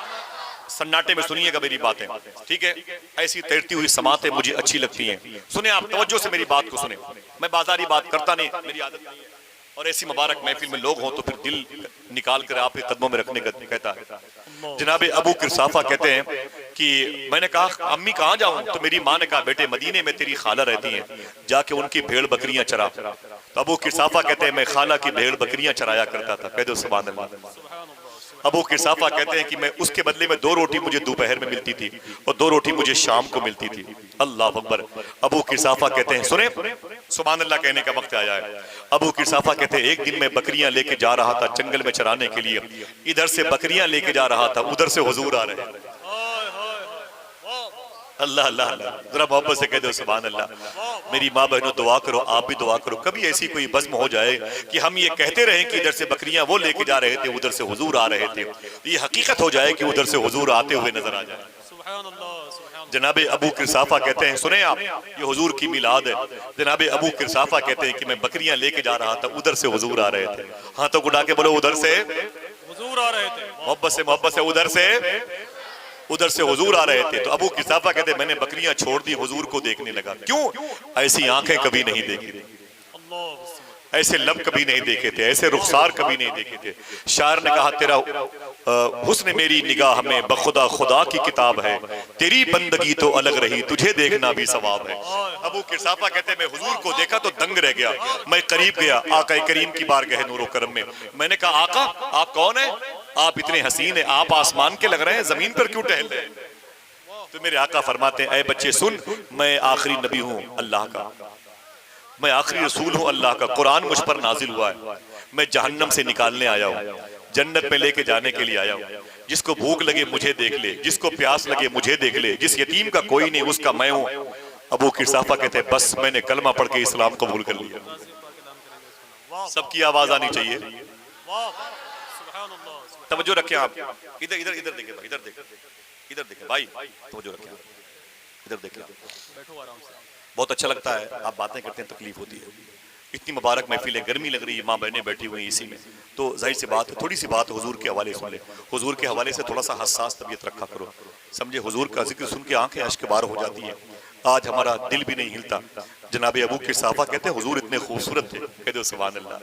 सन्नाटे में सुनिएगा मेरी बातें, ठीक है? ऐसी तैरती हुई समातें मुझे अच्छी लगती हैं, सुने आप तवज्जो से मेरी बात को सुने। मैं बाजारी बात करता नहीं, मेरी आदत नहीं है, और ऐसी मुबारक महफिल में लोग हों तो फिर दिल निकाल कर आपके कदमों में रखने का कहता है। जनाबे अबू किरसाफा कहते हैं कि मैंने कहा अम्मी कहाँ जाऊं, तो मेरी माँ ने कहा बेटे मदीने में तेरी खाला रहती हैं, जाके उनकी भेड़ बकरियां चरा। तो अबू किरसाफा कहते हैं मैं खाला की भेड़ बकरियां चराया करता था, कह दो सुभान अल्लाह। अबू किरसाफा कहते हैं कि मैं उसके बदले में 2 रोटी मुझे दोपहर में मिलती थी और 2 रोटी मुझे शाम को मिलती थी। अल्लाह अकबर। अबू किरसाफा कहते हैं सुने, सुभान अल्लाह कहने का वक्त आया है। अबू किरसाफा कहते हैं एक दिन मैं बकरियां लेके जा रहा था जंगल में चराने के लिए, इधर से बकरियां लेके जा रहा था, उधर से हुजूर आ रहे हैं। अल्लाह अल्लाह अल्लाह, जरा मोहब्बत से कह दो सुभान अल्लाह। मेरी माँ बहनों दुआ करो, आप भी दुआ करो, कभी ऐसी कोई बज़्म हो जाए कि हम ये कहते रहें कि इधर से बकरियां वो लेके जा रहे थे, उधर से हुजूर आ रहे थे, ये हकीकत हो जाए कि उधर से हुजूर आते हुए नजर आ जाए। जनाबे अबू किरसाफा कहते हैं सुने आप, ये हुजूर की मिलाद है। जनाबे अबू किरसाफा कहते हैं कि मैं बकरियां लेके जा रहा था, उधर से हुजूर आ रहे थे। हाथों को उठा के बोलो उधर से हुजूर आ रहे थे, मोहब्बत से उधर से हुजूर आ रहे थे। तो अबू किरसाफा कहते मैंने बकरियां छोड़ दी, हुजूर को देखने लगा। क्यों? ऐसी आंखें कभी नहीं देखी, ऐसे लब कभी नहीं देखे थे, ऐसे रुखसार कभी नहीं देखे थे। शायर ने कहा तेरा हुस्न मेरी निगाह में बखुदा खुदा की किताब है, तेरी बंदगी तो अलग रही, तुझे देखना भी सवाब है। अबू किरसाफा कहते मैं हुजूर को देखा तो दंग रह गया, मैं करीब गया आका करीम की बारगाह नूर करम में। मैंने कहा आका आप कौन है, आप इतने हसीन है, आप आसमान के लग रहे हैं, जमीन पर क्यों टहल रहे हैं? तो मेरे आका फरमाते हैं ऐ बच्चे सुन, मैं आखिरी नबी हूँ अल्लाह का, मैं आखिरी रसूल हूँ अल्लाह का, कुरान मुझ पर नाजिल हुआ है, मैं जहन्नम से निकालने आया हूँ, जन्नत में लेके जाने के लिए आया हूँ। जिसको भूख लगे मुझे देख ले, जिसको प्यास लगे मुझे देख ले, जिस यतीम का कोई नहीं उसका मैं हूँ। अबू किरसाफा कहते हैं बस मैंने कलमा पढ़ के इस्लाम कबूल कर लिया। सबकी आवाज आनी चाहिए, तवज्जो रखें आप। इधर इधर इधर देखें भाई, इधर देखें भाई, तवज्जो रखें आप, इधर देखें, बैठो आराम से। बहुत अच्छा लगता है, आप बातें करते हैं तकलीफ होती है। इतनी मुबारक महफिल है, गर्मी लग रही है, माँ बहनें बैठी हुई इसी में, तो जाहिर सी बात है थोड़ी सी बात हुजूर के हवाले सुन ले। हुजूर के हवाले से थोड़ा सा हसास तबीयत रखा करो, समझे? हुजूर का जिक्र सुन के आंखें अश्क बार हो जाती है, आज हमारा दिल भी नहीं हिलता। जनाबे अबू किरसाफा कहते हैं हुजूर इतने खूबसूरत थे, कह दो सुभान अल्लाह,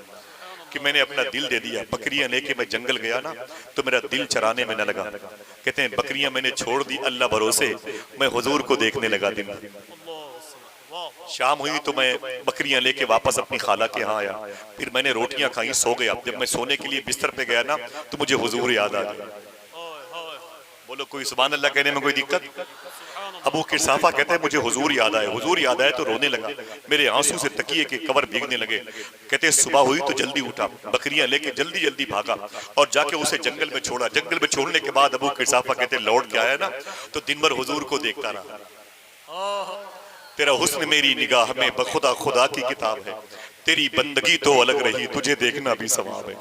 कि मैंने अपना दिल दे दिया। बकरियां लेके मैं जंगल गया ना तो मेरा दिल चराने में न लगा। कहते हैं बकरियां मैंने छोड़ दी अल्लाह भरोसे, मैं हुजूर को देखने लगा। दिन शाम हुई तो मैं बकरियां लेके वापस अपनी खाला के यहाँ आया, फिर मैंने रोटियां खाई, सो गया। जब मैं सोने के लिए बिस्तर पे गया ना तो मुझे हुजूर याद आ गया। बोलो कोई सुभान अल्लाह कहने में कोई दिक्कत? अबू किरसाफा कहते हैं मुझे हुजूर याद आए, हुजूर याद आए तो रोने लगा, मेरे आंसू से तकिए के कवर भीगने लगे। कहते हैं सुबह हुई तो जल्दी उठा, बकरियां लेके जल्दी जल्दी भागा और जाके उसे जंगल में छोड़ा। जंगल में छोड़ने के बाद अबू किरसाफा कहते हैं लौट के आया ना तो दिन भर हुजूर को देखता रहा। तेरा हुस्न मेरी निगाह में बखुदा खुदा की किताब है, तेरी बंदगी तो अलग रही, तुझे देखना भी सवाब है।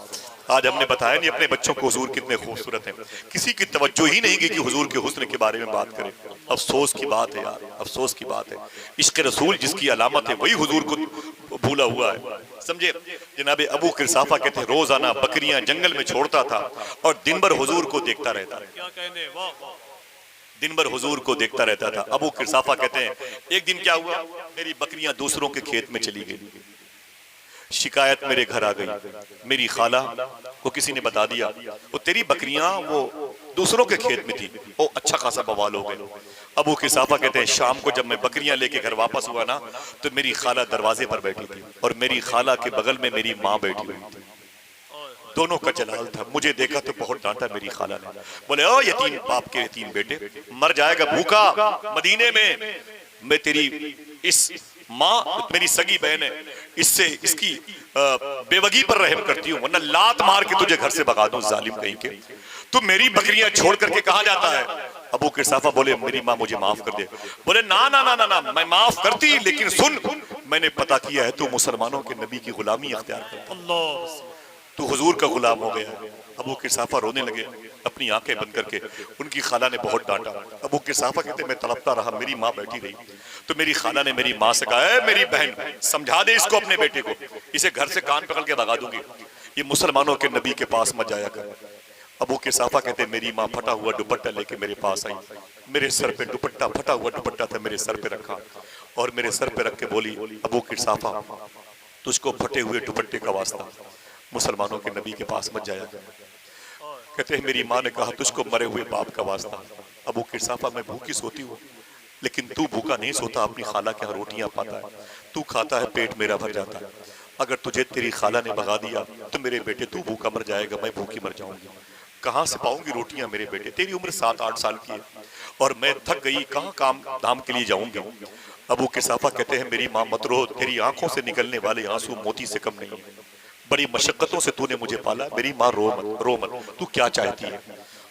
आज हमने बताया नहीं अपने बच्चों को हुजूर कितने खूबसूरत हैं, किसी की तवज्जो ही नहीं की कि हुजूर के हुस्न के बारे में बात करें। अफसोस की बात है यार, अफसोस की बात है। इश्क रसूल जिसकी अलामत है वही हुजूर को भूला हुआ है, समझे? जनाबे अबू किरसाफा कहते हैं रोजाना बकरियां जंगल में छोड़ता था और दिन भर हुजूर को देखता रहता था, दिन भर हुजूर को देखता रहता था। अबू किरसाफा कहते हैं एक दिन क्या हुआ, मेरी बकरियां दूसरों के खेत में चली गई, शिकायत मेरे घर आ गई। मेरी खाला को किसी ने बता दिया वो तेरी बकरियां वो दूसरों के खेत में थी। ओ अच्छा खासा बवाल हो गए। अबू किरसाफा कहते हैं शाम को जब मैं बकरियां लेके घर वापस हुआ ना तो मेरी खाला दरवाजे पर बैठी थी और मेरी खाला के बगल में मेरी माँ बैठी हुई थी। दोनों का जलाल था। मुझे देखा तो बहुत डांटा मेरी खाला ने। बोले ओ यतीम बाप के यतीम बेटे, मर जाएगा भूखा मदीने में। मैं तेरी इस माँ मेरी सगी बहन है, इससे इसकी बेवगी पर रहम करती हूँ, वरना लात मार के तुझे घर से भगा दूं जालिम कहीं के। तू मेरी बकरियां छोड़ करके कहाँ जाता है? अबू किसाफा बोले मेरी माँ मुझे माफ कर दे। बोले ना ना ना ना ना, मैं माफ करती, लेकिन सुन, मैंने पता किया है तू मुसलमानों के नबी की गुलामी अख्तियार करता है, तू हुजूर का गुलाम हो गया। अबू किसाफा रोने लगे अपनी आंखें बंद करके। उनकी खाला ने बहुत डांटा। अबू किसाफा कहते मैं तड़पता रहा, मेरी माँ बैठी रही, तो मेरी खाला ने मेरी माँ से कहा, मेरी बहन समझा दे इसको, अपने बेटे को, इसे घर से कान पकड़ के भगा दूंगी, ये मुसलमानों के नबी के पास मत जाया कर। अबू किसाफा कहते मेरी माँ फटा हुआ दुपट्टा लेके मेरे पास आई, मेरे सर पे दुपट्टा, फटा हुआ दुपट्टा था, मेरे सर पे रखा और मेरे सर पे रख के बोली, अबू किसाफा तुझको फटे हुए दुपट्टे का वास्ता मुसलमानों के नबी के पास मत जाया कर। कहते हैं मेरी माँ ने कहा तुझको मरे हुए बाप का वास्ता, अबू किसाफा मैं भूखी सोती हूँ, लेकिन तू भूखा नहीं सोता, अपनी खाला के यहाँ रोटियां पाता है, तू खाता है, पेट मेरा भर जाता है। अगर तुझे तेरी खाला ने भगा दिया तो मेरे बेटे तू भूखा मर जाएगा, मैं भूखी मर जाऊंगी, कहाँ से पाऊंगी रोटियां मेरे बेटे? तेरी उम्र 7-8 साल की है और मैं थक गई, कहाँ काम धाम के लिए जाऊंगी? अबू किसाफा कहते हैं मेरी माँ मत रो, तेरी आंखों से निकलने वाले आंसू मोती से कम नहीं है, बड़ी मशक्कतों से तूने मुझे पाला, मेरी माँ रो मत, तू क्या चाहती है?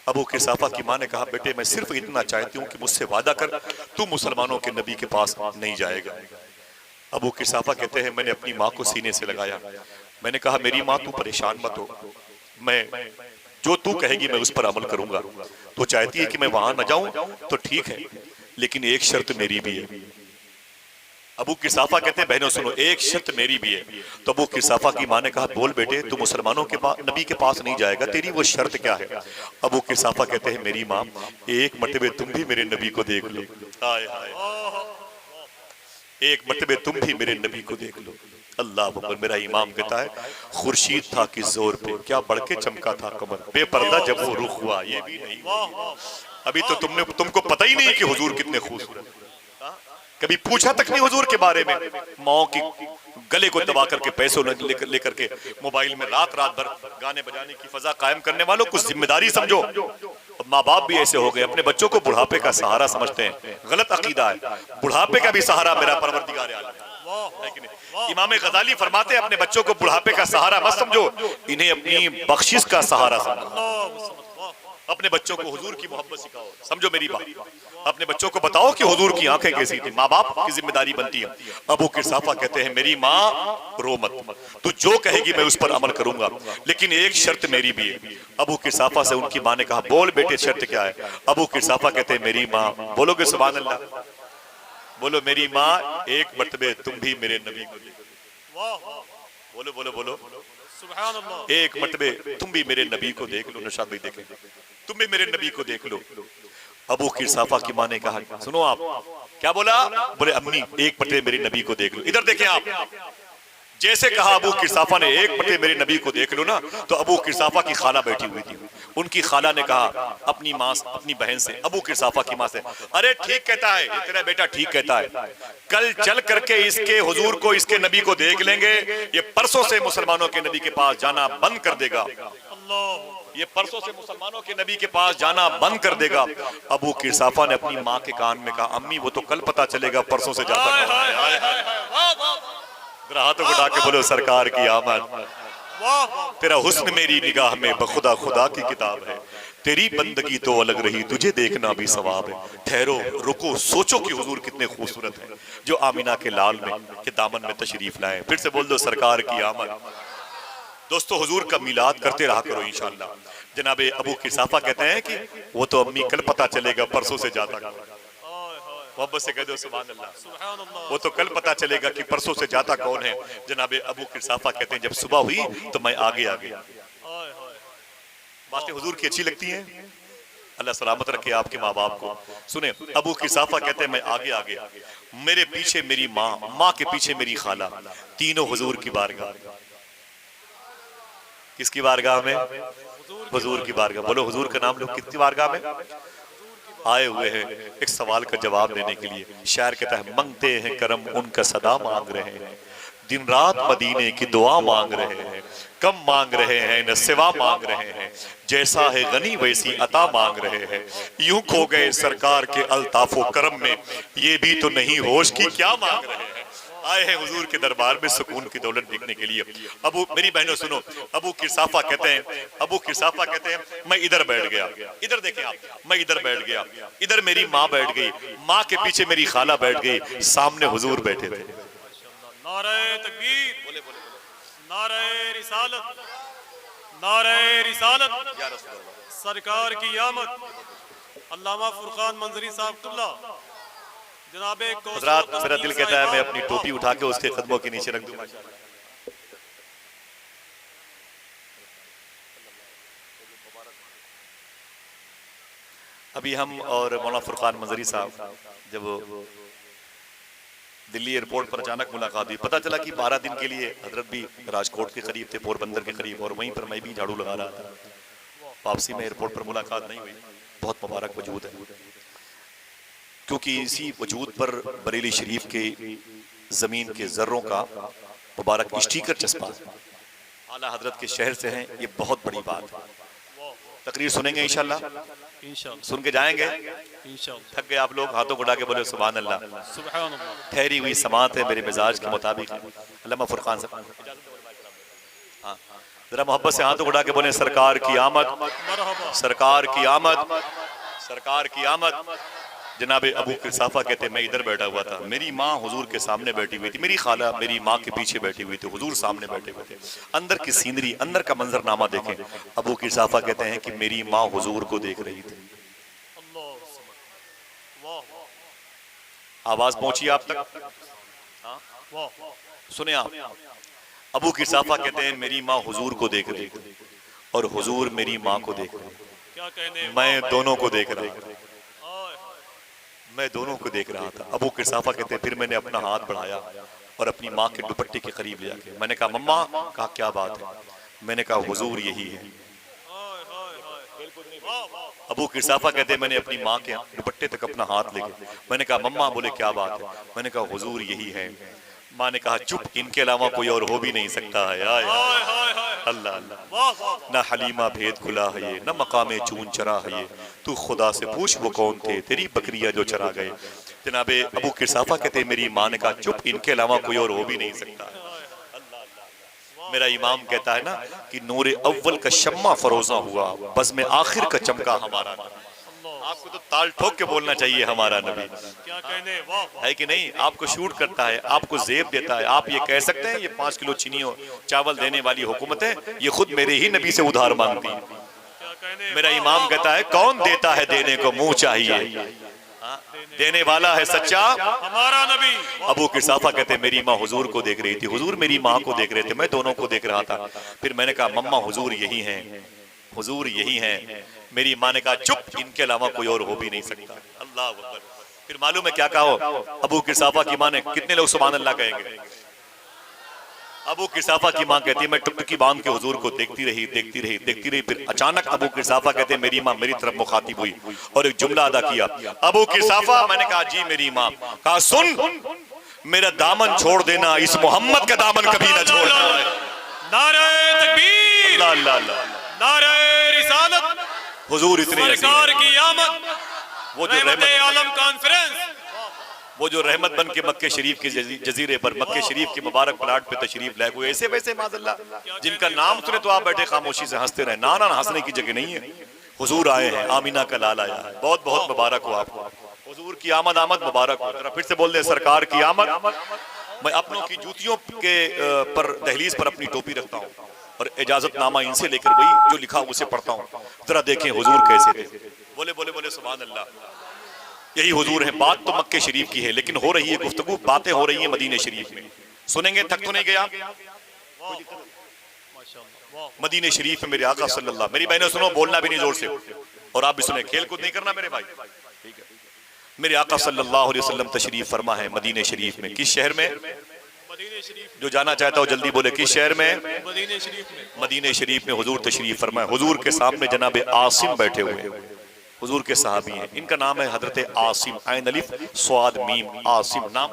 अबू किसाफा की माँ ने कहा बेटे मैं सिर्फ इतना चाहती हूँ कि मुझसे वादा कर तू मुसलमानों के नबी के पास नहीं जाएगा। अबू किसाफा कहते हैं मैंने अपनी माँ को सीने से लगाया, मैंने कहा मेरी माँ तू परेशान मत हो, मैं जो तू कहेगी मैं उस पर अमल करूंगा। तो चाहती है कि मैं वहां न जाऊं तो ठीक है, लेकिन एक शर्त मेरी भी है। अबू किसाफा कहते हैं बहनों सुनो, एक शर्त मेरी भी है। तो अबू किसाफा की माँ ने कहा बोल बेटे, तू मुसलमानों के नबी के पास नहीं जाएगा, तेरी वो शर्त क्या है? अबू किसाफा कहते हैं मेरी माँ एक मर्तबे तुम भी मेरे नबी को देख लो, हाय हाय, एक मर्तबे तुम भी मेरे नबी को देख लो। अल्लाह अकबर। मेरा इमाम कहता है खुर्शीद था कि जोर पे क्या बढ़ के चमका था कमर, बेपर्दा जब वो रुख हुआ ये भी नहीं। अभी तो तुमको पता ही नहीं कि हुजूर कितने खूबसूरत, कभी पूछा तक नहीं हुजूर के बारे में। माओ की गले को दबा करके पैसों लेकर के मोबाइल में रात भर गाने बजाने की फजा कायम करने वालों कुछ जिम्मेदारी समझो। माँ बाप भी ऐसे हो गए, अपने बच्चों को बुढ़ापे का सहारा समझते हैं, गलत अकीदा है। बुढ़ापे का भी सहारा मेरा परवरदिगार आलम है। इमाम गजाली फरमाते हैं अपने बच्चों को बुढ़ापे का सहारा मत समझो, इन्हें अपनी बख्शिश का सहारा समझो। अपने बच्चों को हुजूर की मोहब्बत सिखाओ, समझो मेरी बात, अपने बच्चों को बताओ कि हुजूर की आंखें कैसी थी। माँ बाप की जिम्मेदारी बनती है। अबू किसाफा कहते हैं मेरी माँ रो मत, तू जो कहेगी मैं उस पर अमल करूंगा, लेकिन एक शर्त मेरी भी है। अबू किसाफा से उनकी माँ ने कहा बोल बेटे शर्त क्या है? अबू किसाफा कहते हैं मेरी माँ, बोलोगे सुभान अल्लाह, बोलो मेरी माँ एक मर्तबे तुम भी मेरे नबी को देखो, बोलो बोलो बोलो सुभान अल्लाह, एक मर्तबे तुम भी मेरे नबी को देख लो। नौशाद भाई देखें, तुम भी मेरे नबी को देख लो। अबू किसाफा की माँ ने कहा सुनो आप क्या बोला? बोले अम्मी एक मर्तबे मेरे नबी को देख लो। इधर देखें आप, जैसे कहा अबू किसाफा ने एक मर्तबे मेरे नबी को देख लो ना, तो अबू किसाफा की खाला बैठी हुई थी, उनकी खाला ने कहा अपनी माँ अपनी बहन से, अबू किसाफा की माँ से, अरे ठीक कहता है ये तेरा बेटा, ठीक कहता है, कल चल करके इसके हुजूर को इसके नबी को देख लेंगे, ये परसों से मुसलमानों के नबी के पास जाना बंद कर देगा, ये परसों से मुसलमानों के नबी के पास जाना बंद कर देगा। अबू किसाफा ने अपनी माँ के कान में कहा अम्मी वो तो कल पता चलेगा, परसों से जाता हाथों को उठा के बोलो सरकार की आमद। तेरा हुस्न मेरी निगाह में बखुदा खुदा की किताब है, तेरी बंदगी तो अलग रही तुझे देखना भी सवाब है। ठहरो रुको सोचो कि हुजूर कितने खूबसूरत हैं जो आमिना के लाल में के दामन में तशरीफ लाए। फिर से बोल दो सरकार की आमद। दोस्तों हुजूर का मिलाद करते रहा करो इंशाअल्लाह। जनाबे अबू किसाफा कहते हैं कि वो तो अम्मी कल पता चलेगा, परसों से जाता, मोहब्बत से कह दो सुभान अल्लाह, वो तो कल पता चलेगा कि परसों से जाता कौन है। जनाबे अबू किसाफा कहते हैं जब सुबह हुई तो मैं आगे आ गया। बातें हुजूर की अच्छी लगती हैं, अल्लाह सलामत रखे आपके माँ बाप को। सुने अबू किसाफा कहते हैं मैं आगे आ गया, मेरे पीछे मेरी माँ, माँ के पीछे मेरी खाला, तीनों हुजूर की बारगाह। किसकी बारगाह में? हुजूर की बारगाह। बोलो हुजूर का नाम लो, कितनी बारगाह में आए हुए हैं एक सवाल का जवाब देने के लिए। शायर कहता है मंगते हैं करम उनका सदा मांग रहे हैं, दिन रात मदीने की दुआ मांग रहे हैं, कम मांग रहे हैं न सिवा मांग रहे हैं, जैसा है गनी वैसी अता मांग रहे हैं। यूं खो गए सरकार के अल्ताफो करम में, ये भी तो नहीं होश की क्या मांग रहे हैं। आए हैं हुजूर के दरबार में सुकून की दौलत देखने के लिए। अबू, मेरी बहनों सुनो, अबू किसाफा कहते हैं मैं इधर बैठ गया, इधर देखें आप, मैं इधर बैठ गया, इधर मेरी माँ बैठ गई, माँ के पीछे मेरी खाला बैठ गई, सामने हुजूर बैठे थे। नारे तकबीर, बोले बोले, नारे रिसालत, नारे रिसालत, सरकार की आमद। अल्लामा फुरकान मंजरी साहब क़िबला, जनाबे हज़रात, मेरा दिल कहता है मैं अपनी टोपी उठा के उसके कदमों के नीचे रख दूं। अभी हम और मौलाना फुरकान मंजरी साहब जब दिल्ली एयरपोर्ट पर अचानक मुलाकात हुई, पता चला कि 12 दिन के लिए हजरत भी राजकोट के करीब थे, पोरबंदर के करीब, और वहीं पर मैं भी झाड़ू लगा रहा था। वापसी में एयरपोर्ट पर मुलाकात नहीं हुई। बहुत मुबारक वजूद है, क्योंकि इसी वजूद पर बरेली शरीफ के जमीन के जर्रों का मुबारक स्टीकर चस्पा आला हजरत के शहर से हैं, ये बहुत बड़ी बात है। तकरीर सुनेंगे इंशाल्लाह, सुन के जाएंगे इंशाल्लाह। थक गए आप लोग, हाथों को उठा के बोले सुभान अल्लाह। सुभान अल्लाह। ठहरी हुई समात है मेरे मिजाज के मुताबिक। अल्लामा फुरकान साहब, हाँ, जरा मोहब्बत से हाथों को उठा के बोले सरकार की आमद, सरकार की आमद, सरकार की आमद। जनाबे अबू किसाफा कहते मैं इधर बैठा हुआ था, मेरी माँ हुजूर के सामने बैठी हुई थी, मेरी खाला मेरी माँ के पीछे बैठी हुई थी, हुजूर सामने बैठे हुए थे। अंदर की सीनरी, अंदर का मंजरनामा देखें। अबू किसाफा कहते हैं कि मेरी माँ हुजूर को देख रही थी। आवाज पहुंची आप तक? सुने आप, अबू किसाफा कहते हैं मेरी माँ हुजूर को देख रही थी और हुजूर मेरी माँ को देख रहे, मैं दोनों को देख रहा था, मैं दोनों को देख रहा था। अबू किसाफा कहते हैं फिर मैंने अपना हाथ बढ़ाया और अपनी माँ के दुपट्टे के करीब ले जाके मैंने कहा मम्मा, कहा क्या बात है? मैंने कहा हुजूर यही है। अबू किसाफा कहते हैं मैंने अपनी माँ के दुपट्टे तक अपना हाथ लेके मैंने कहा मम्मा, बोले क्या बात है? मैंने कहा हुजूर यही है। माँ ने कहा चुप, इनके अलावा कोई और हो भी नहीं सकता है। अल्लाह अल्लाह, न हलीमा भेद खुला है ये, न मकामे चून चरा है ये, तू खुदा से पूछ वो कौन थे तेरी बकरियां जो चरा गए। जनाबे अबू किसाफा कहते मेरी माँ ने कहा चुप, इनके अलावा कोई और हो भी नहीं सकता। मेरा इमाम कहता है ना कि नूरे अव्वल का शम्मा फरोजा हुआ, बस में आखिर का चमका हमारा। आपको तो ताल ठोक के बोलना चाहिए हमारा नबी, क्या कहने, वाह है कि नहीं? आपको शूट करता है, आपको जेब देता है। आप ये कह सकते हैं ये 5 किलो चीनी चावल देने वाली हुकूमत है, ये खुद मेरे ही नबी से उधार मांगती है। मेरा इमाम कहता है कौन देता है देने को मुंह चाहिए, देने वाला है सच्चा हमारा नबी। अबू किसाफा कहते मेरी माँ हुजूर को देख रही थी, हुजूर मेरी माँ को देख रहे थे, मैं दोनों को देख रहा था। फिर मैंने कहा मम्मा हुजूर यही हैं, हुजूर यही हैं। मेरी माँ ने कहा चुप, इनके अलावा कोई और हो भी नहीं सकता। अल्लाह अकबर। फिर मालूम है क्या कहा अबू किसाफा की माँ ने? कितने लोग सुभान अल्लाह कहेंगे? अबू किसाफा की माँ कहती है मैं टुकटुकी बांध के हुजूर को देखती रही, देखती रही, देखती रही। फिर अचानक अबू किसाफा कहते हैं मेरी माँ मेरी तरफ मुखातिब हुई और एक जुमला अदा किया, अबू किसाफा। मैंने कहा जी मेरी माँ। कहा सुन, मेरा दामन छोड़ देना, इस मोहम्मद का दामन कभी ना छोड़ना। नारे तकबीर, अल्लाह अल्लाह, नारे रिसालत, हुजूर इतने सरकार की आमद। वो जो रहमत आलम कॉन्फ्रेंस, वो जो रहमत बन के मक्के शरीफ के जजीरे पर, मक्के शरीफ के मुबारक प्लाट पे तशरीफ लाए हुए ऐसे वैसे माज़अल्लाह जिनका नाम सुने तो आप बैठे खामोशी से हंसते रहे। ना ना, हंसने की जगह नहीं है। हुजूर आए हैं, आमीना का लाल आया है, बहुत बहुत मुबारक हो आपको। हुजूर की आमद आमद मुबारक हो। जरा फिर से बोल दे सरकार की आमद। मैं अपनों की जूतियों के पर दहलीज पर अपनी टोपी रखता हूँ और इजाजतनामा इनसे लेकर वही जो लिखा उसे पढ़ता हूँ। जरा देखें हुजूर कैसे थे। बोले बोले बोले सुभान अल्लाह। यही हुजूर है। बात तो मक्के शरीफ की है लेकिन हो रही है गुफ्तगू, बातें हो रही है मदीने शरीफ में। सुनेंगे, थक तो नहीं गया? मदीने शरीफ में मेरे आका सल्लल्लाहु, मेरी बहनें सुनो, बोलना भी नहीं जोर से और आप भी सुने, खेल कूद नहीं करना मेरे भाई, ठीक है? मेरे आका सल्लल्लाहु अलैहि वसल्लम तशरीफ फरमा है मदीने शरीफ में। किस शहर में? जो जाना चाहता हो जल्दी बोले, किस शहर में? मदीने शरीफ में हुजूर तशरीफ फरमा है। हुजूर के सामने जनाबे आसिम बैठे हुए हैं, हुजूर के सहाबी हैं। इनका नाम है हजरत आसिम, ऐन अलिफ स्वाद मीम आसिम। नाम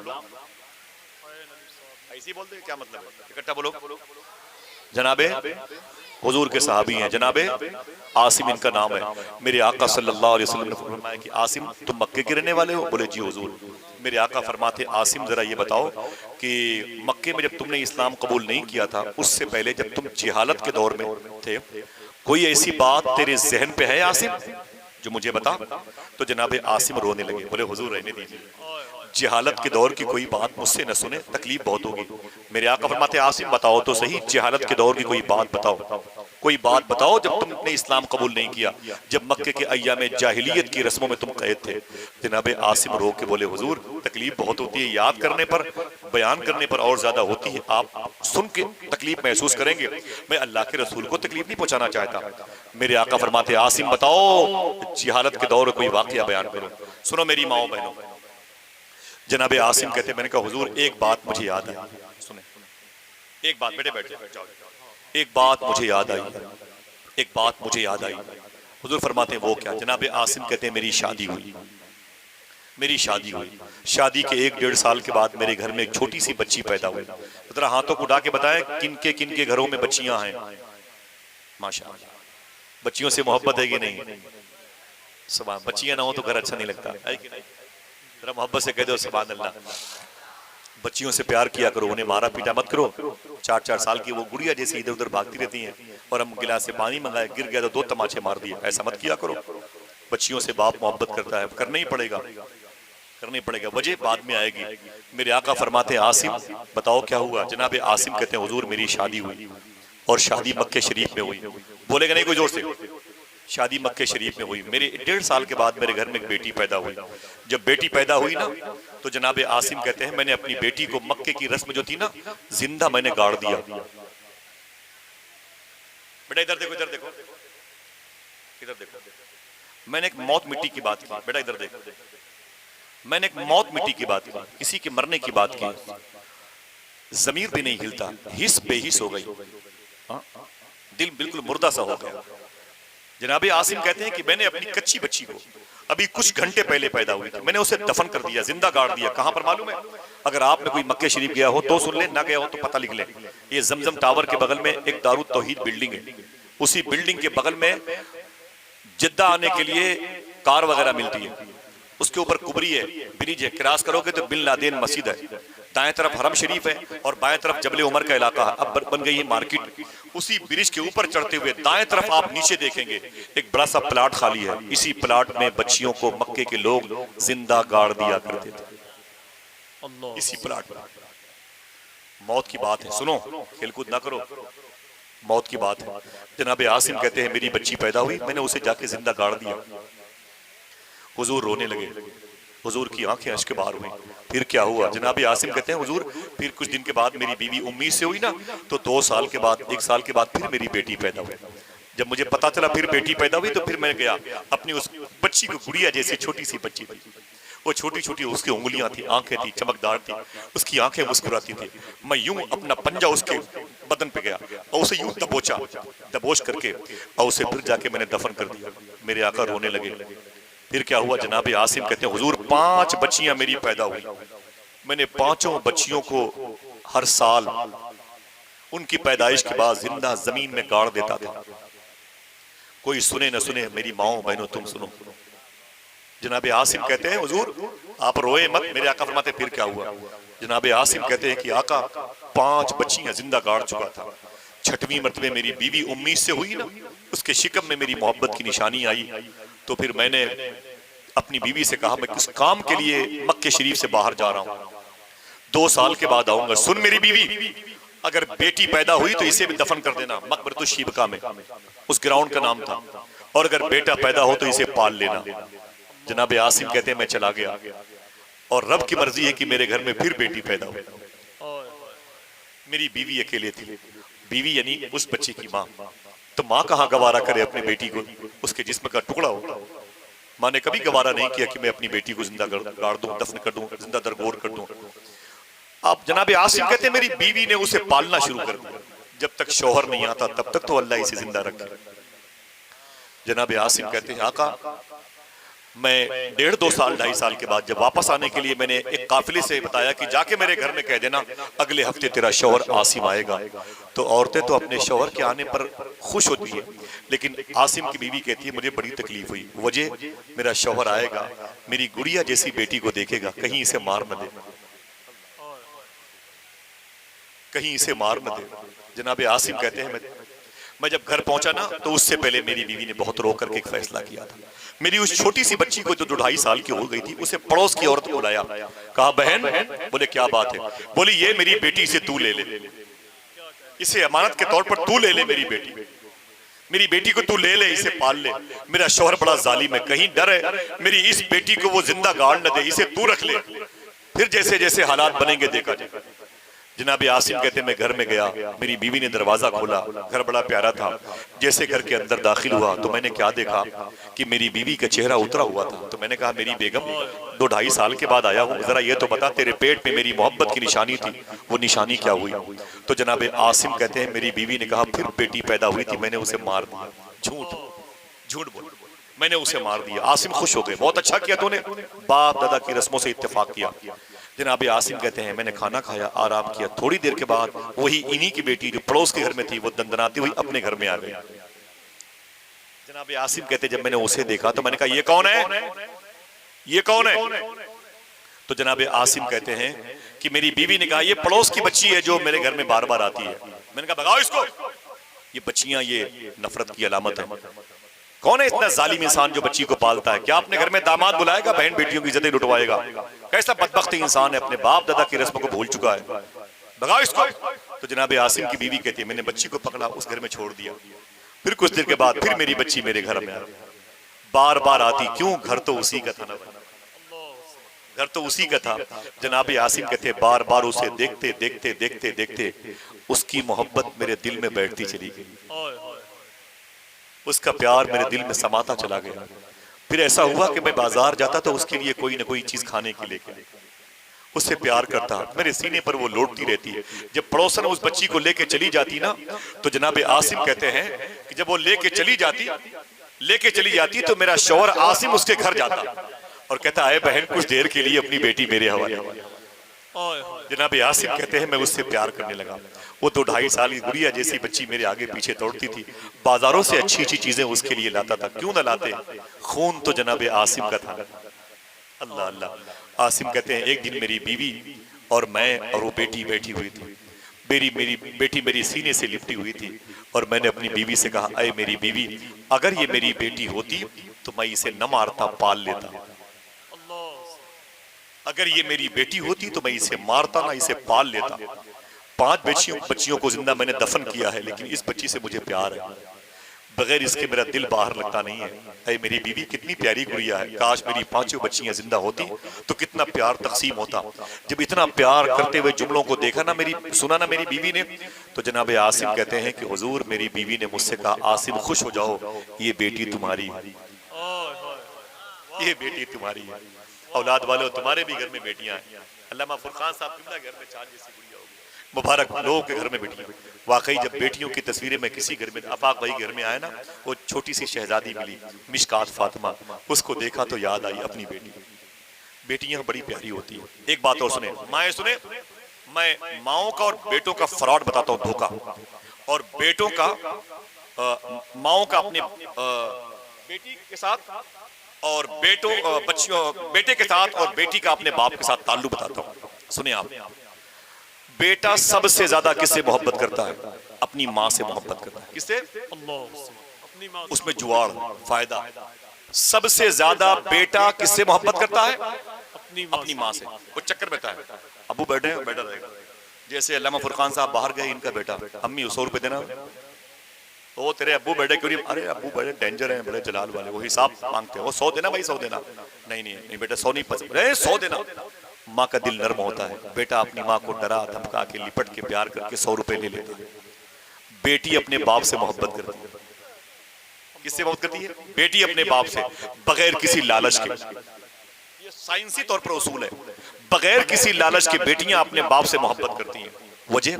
ऐसे ही बोल दे, क्या मतलब है, इकट्ठा बोलो। जनाबे हुजूर के सहाबी हैं, जनाबे आसिम इनका नाम है। मेरे आका सल्लल्लाहु अलैहि वसल्लम ने फरमाया कि आसिम तुम मक्के के रहने वाले हो? बोले जी हुजूर। मेरे आका फरमाते आसिम जरा ये बताओ कि मक्के में जब तुमने इस्लाम कबूल नहीं किया था, उससे पहले जब तुम जिहालत के दौर में थे, कोई ऐसी बात तेरे जहन पे है आसिम जो मुझे बता? तो जनाबे आसिम रोने लगे, बोले हुजूर रहने दीजिए, जिहालत के दौर की कोई बात मुझसे न सुने, तकलीफ बहुत होगी। मेरे आका फरमाते आसिम बताओ तो सही, जिहालत के दौर की कोई बात बताओ, कोई बात बताओ जब तुमने इस्लाम कबूल नहीं किया, जब मक्के के अय्याम में जाहिलियत की रस्मों में तुम कैद थे। जनाबे आसिम रो के बोले हुजूर तकलीफ बहुत होती है, याद करने पर, बयान करने पर और ज्यादा होती है, आप सुन के तकलीफ महसूस करेंगे, मैं अल्लाह के रसूल को तकलीफ नहीं पहुंचाना चाहता। मेरे आका फरमाते आसिम बताओ जिहालत के दौर में कोई वाकया बयान करो, सुनो मेरी माओ बहनों। जनाबे आसिम कहते मैंने कहा हुजूर एक बात मुझे याद आई, सुने एक बात, बेटे बैठ जाओ, एक बात मुझे याद आई, एक बात मुझे याद आई। हुजूर फरमाते हैं वो क्या? जनाबे आसिम कहते हैं मेरी शादी हुई, मेरी शादी हुई, शादी के 1-1.5 साल के बाद मेरे घर में एक छोटी सी बच्ची पैदा हुई। जरा हाथों को उठा के बताएं किन के घरों में बच्चियां हैं? माशाअल्लाह, बच्चियों से मोहब्बत है कि नहीं? सुभान, बच्चियां ना हो तो घर अच्छा नहीं लगता है कि नहीं? जरा मोहब्बत से कह दो सुभान अल्लाह। बच्चियों से प्यार किया करो, उन्हें मारा पीटा मत करो। 4-4 साल की वो गुड़िया जैसी इधर उधर भागती रहती हैं, और हम गिलास से पानी मंगाए, गिर गया तो 2 तमाचे मार दिए, ऐसा मत किया करो। बच्चियों से बाप मोहब्बत करता है, करना ही पड़ेगा, करना ही पड़ेगा, वजह बाद में आएगी। मेरे आका फरमाते हैं आसिम बताओ क्या हुआ? जनाबे आसिम कहते हैं हुजूर मेरी शादी हुई, और शादी मक्के शरीफ में हुई। बोलेगा नहीं कोई जोर से? शादी मक्के शरीफ में हुई। मेरे 1.5 साल के बाद मेरे घर में एक बेटी पैदा हुई। जब बेटी पैदा हुई ना, तो जनाबे आसिम कहते हैं मैंने अपनी बेटी को मक्के की रस्म जो थी ना, जिंदा मैंने गाड़ दिया। बेटा इधर देखो, इधर देखो, इधर देखो, मैंने एक मौत मिट्टी की बात की। बेटा इधर देखो, मैंने एक मौत मिट्टी की बात की, किसी के मरने की बात की, जमीर भी नहीं हिलता, हिस बेहिस हो गई, दिल बिल्कुल मुर्दा सा हो गया। जनाबे आसिम कहते हैं कि मैंने अपनी कच्ची बच्ची को अभी कुछ घंटे पहले पैदा हुई थी, मैंने उसे दफन कर दिया, जिंदा गाड़ दिया। कहां पर मालूम है? अगर आपने कोई मक्के शरीफ गया हो तो सुन ले, ना गया हो तो पता लिख ले। ये जमजम टावर के बगल में एक दारुत तौहीद बिल्डिंग है, उसी बिल्डिंग के बगल में जिद्दा आने के लिए कार वगैरह मिलती है, उसके ऊपर कुबरी है, ब्रिज है, क्रॉस करोगे तो बिन लादेन मस्जिद है, दाएं तरफ हरम शरीफ है और बाएं तरफ जबले उमर का इलाका है। अब बन गई है मार्केट। उसी ब्रिज के ऊपर चढ़ते हुए दाएं तरफ आप नीचे देखेंगे एक बड़ा सा प्लाट खाली है, इसी प्लाट में बच्चियों को मक्के के लोग जिंदा गाड़ दिया करते थे, इसी प्लाट में। मौत की बात है, सुनो, खेलकूद ना करो, मौत की बात है। जनाबे आसिम कहते हैं मेरी बच्ची पैदा हुई, मैंने उसे जाके जिंदा गाड़ दिया। हुजूर रोने लगे, हुजूर की आंखें अश्क बार हुई। फिर क्या हुआ? जनाबे आसिम कहते हैं हुजूर फिर कुछ दिन के बाद मेरी बीवी उम्मीद से हुई ना, तो 2 साल के बाद, 1 साल के बाद फिर मेरी बेटी पैदा हुई। जब मुझे पता चला फिर बेटी पैदा हुई, तो फिर मैं गया अपनी उस बच्ची को, गुड़िया जैसी छोटी सी बच्ची थी, वो छोटी छोटी उसकी उंगलियां थी, आंखें थी, चमकदार थी, उसकी आंखें मुस्कुराती थी। मैं यूं अपना पंजा उसके बदन पे गया और उसे यूं दबोचा, दबोच करके और उसे फिर जाके मैंने दफन कर दिया। मेरे आका रोने लगे। फिर क्या हुआ? जनाबे आसिम कहते हैं हुजूर 5 बच्चियां मेरी पैदा हुई, मैंने 5 बच्चियों को हर साल उनकी पैदाइश के बाद जिंदा जमीन में गाड़ देता था। कोई सुने न सुने, मेरी माओ बहनों तुम सुनो। जनाबे आसिम कहते हैं हुजूर आप रोए मत। मेरे आका फरमाते फिर क्या हुआ? जनाबे आसिम कहते हैं कि आका 5 बच्चियां जिंदा गाड़ चुका था, 6वीं मरतबे मेरी बीवी उम्मीद से हुई ना, उसके शिकम में मेरी मोहब्बत की निशानी आई, तो फिर मैंने अपनी बीवी से कहा मैं किस काम के लिए मक्के शरीफ से बाहर जा रहा हूं, 2 साल के बाद आऊंगा। सुन मेरी बीवी, अगर बेटी पैदा हुई तो इसे भी दफन कर देना मकबरतुश शिबका में, उस ग्राउंड का नाम था, और अगर बेटा पैदा हो तो इसे पाल लेना। जनाबे आसिम कहते हैं मैं चला गया और रब की मर्जी है कि मेरे घर में फिर बेटी पैदा हुई। मेरी बीवी अकेले थी, बीवी यानी उस बच्चे की माँ। तो माँ कहाँ गवारा करे अपनी बेटी को, उसके जिस्म का टुकड़ा हो। माँ ने कभी गवारा नहीं किया कि मैं अपनी बेटी को जिंदा गाड़ दूं, दफन कर दूं, जिंदा दरगोर कर दूं। आप जनाबे आसिम कहते हैं मेरी बीवी ने उसे पालना शुरू कर दिया। जब तक शौहर नहीं आता तब तक तो अल्लाह इसे जिंदा रखे। जनाबे आसिम कहते हैं आका मैं 1.5-2 साल 2.5 साल के बाद जब वापस आने के लिए मैंने एक काफिले से बताया कि जाके मेरे घर में कह देना अगले हफ्ते तेरा शौहर आसिम आएगा, तो औरतें तो अपने शौहर के आने पर खुश होती है, लेकिन आसिम की बीवी कहती है मुझे बड़ी तकलीफ हुई, वजह मेरा शौहर आएगा, मेरी गुड़िया जैसी बेटी को देखेगा, कहीं इसे मार न दे, कहीं इसे मार न दे। जनाब आसिम कहते हैं मैं जब घर पहुंचा ना तो उससे पहले मेरी बीवी ने बहुत रो करके एक फैसला किया था। मेरी उस छोटी सी बच्ची को जो 2.5 साल की हो गई थी, उसे पड़ोस की औरत को बुलाया, कहा बहन, बोले क्या बात है, बोली ये मेरी बेटी, इसे तू ले ले, इसे अमानत के तौर पर तू ले ले, मेरी बेटी को तू ले ले, इसे पाल ले, मेरा शौहर बड़ा जालिम है, कहीं डर है मेरी इस बेटी को वो जिंदा गाड़ न दे, इसे तू रख ले, फिर जैसे जैसे हालात बनेंगे देखा जाएगा। जनाब आसिम कहते मैं घर में गया, मेरी बीवी ने दरवाजा खोला, घर बड़ा प्यारा था, जैसे घर के अंदर दाखिल हुआ तो मैंने क्या देखा कि मेरी बीवी का चेहरा उतरा हुआ था। तो मैंने कहा मेरी बेगम 2-2.5 साल के बाद आया हूँ, जरा ये तो बता तेरे पेट में मेरी मोहब्बत की निशानी थी, वो निशानी क्या हुई। तो जनाब आसिम कहते हैं मेरी बीवी ने कहा फिर बेटी पैदा हुई थी, मैंने उसे मार दिया, झूठ बोल, मैंने उसे मार दिया। आसिम खुश हो गए, बहुत अच्छा किया तूने, बाप दादा की रस्मों से इत्तेफाक किया। जनाब आसिम कहते हैं मैंने खाना खाया, आराम किया, थोड़ी देर के बाद वही इन्हीं की बेटी जो पड़ोस के घर में थी वो दंदनाती हुई अपने घर में आ गई। जनाब आसिम कहते जब मैंने उसे देखा तो मैंने कहा ये कौन है, ये कौन है। तो जनाब आसिम कहते हैं कि मेरी बीवी ने कहा ये पड़ोस की बच्ची है जो मेरे घर में बार बार आती है। मैंने कहा भगाओ इसको, ये बच्चियां ये नफरत की अलामत है। कौन है इतना जालिम इंसान जो बच्ची को पालता है, क्या अपने घर में दामाद बुलाएगा, बहन बेटियों की इज्जतें लुटवाएगा, कैसा बदबख्त इंसान है, अपने बाप दादा की रस्मों को भूल चुका है, भगाओ इसको। तो जनाब आसिम की बीवी कहती है मैंने बच्ची को पकड़ा, उस घर में छोड़ दिया, फिर कुछ देर के बाद फिर मेरी बच्ची मेरे घर में बार बार आती, क्यों, घर तो उसी का था ना, घर तो उसी का था। जनाब आसिम कहते बार बार उसे देखते देखते देखते देखते उसकी मोहब्बत मेरे दिल में बैठती चली गई, उसका प्यार मेरे दिल में समाता चला गया। फिर ऐसा हुआ कि मैं बाजार जाता तो उसके लिए कोई ना कोई चीज खाने के लिए उससे प्यार करता, मेरे सीने पर वो लौटती रहती है। जब पड़ोसन उस बच्ची को लेके चली जाती ना तो जनाब आसिम कहते हैं कि जब वो लेके चली जाती तो मेरा शौहर आसिम उसके घर जाता और कहता है बहन कुछ देर के लिए अपनी बेटी मेरे हवाले। जनाब आसिम कहते हैं मैं उससे प्यार करने लगा। वो तो 2.5 साल की गुड़िया जैसी बच्ची मेरे आगे पीछे दौड़ती थी, बाजारों से अच्छी अच्छी चीजें उसके लिए लाता था, क्यों ना लाते, खून तो जनाब आसिम का था। अल्लाह अल्लाह। आसिम कहते हैं एक दिन मेरी बीवी और मैं और वो बेटी बैठी हुई थी, मेरी बेटी मेरी सीने से लिपटी हुई थी और मैंने अपनी बीवी से कहा अरे मेरी बीवी, अगर ये मेरी बेटी होती तो मैं इसे न मारता, पाल लेता, अगर ये मेरी बेटी होती तो मैं इसे मारता ना, इसे पाल लेता। 5 बच्चियों को जिंदा मैंने दफन किया है, लेकिन इस बच्ची से मुझे प्यार है, बगैर इसके मेरा दिल बाहर लगता नहीं है। अरे मेरी बीवी कितनी प्यारी गुड़िया है, काश मेरी 5 बच्चियां जिंदा होती तो कितना प्यार तकसीम होता। जब इतना प्यार करते हुए जुमलों को देखा ना, सुना ना मेरी बीवी ने, तो जनाब आसिम कहते हैं कि हुजूर मेरी बीवी ने मुझसे कहा आसिम खुश हो जाओ, ये बेटी तुम्हारी है, ये बेटी तुम्हारी है। औलाद वालों तुम्हारे भी घर में बेटियां हैं। अल्लामा फुरकान साहब के घर में चांद जैसी गुड़िया होगी, मुबारक लोगों के घर में बेटियां। वाकई जब बेटियों की तस्वीरें मैं किसी घर में, आफाक भाई घर में आया ना, वो छोटी सी शहजादी मिली मिशकात फातिमा, उसको देखा तो याद आई अपनी बेटी। बेटियां बड़ी प्यारी होती है। एक बात और सुने, माएँ सुने, मैं माओं का और बेटों का फ्रॉड बताता हूँ, धोखा, और बेटों का माओं का अपने बेटी के साथ और बेटे के साथ और बेटी का अपने बाप के साथ ताल्लुक बताता हूँ। सुने आप, बेटा सबसे ज्यादा किससे मोहब्बत करता है, अपनी माँ से मोहब्बत करता है। किससे? अपनी माँ। उसमें जुआड़ फायदा, सबसे ज्यादा बेटा किससे मोहब्बत करता है, अपनी माँ से। वो चक्कर बैठा है, अबू बैठे हैं, बैठा रहेगा। जैसे अल्लामा फुरकान साहब बाहर गए, इनका बेटा अम्मी 100 रुपए देना, वो तेरे अब्बू बैठे क्यों नहीं, अरे अब्बू बड़े डेंजर हैं, बड़े जलाल वाले, वो हिसाब मांगते हैं, वो 100 देना भाई, 100 देना, नहीं बेटा 100 नहीं पसंद, 100 देना। माँ का दिल नर्म होता है, बेटा अपनी माँ को डरा धमका के लिपट के प्यार करके 100 रुपए ले लेता है। बेटी अपने बाप से मोहब्बत करती है, किससे मोहब्बत करती है, बेटी अपने बाप से, बगैर किसी लालच के। ये साइंसी तौर पर उसूल है, बगैर किसी लालच के बेटियां अपने बाप से मोहब्बत करती हैं। वजह,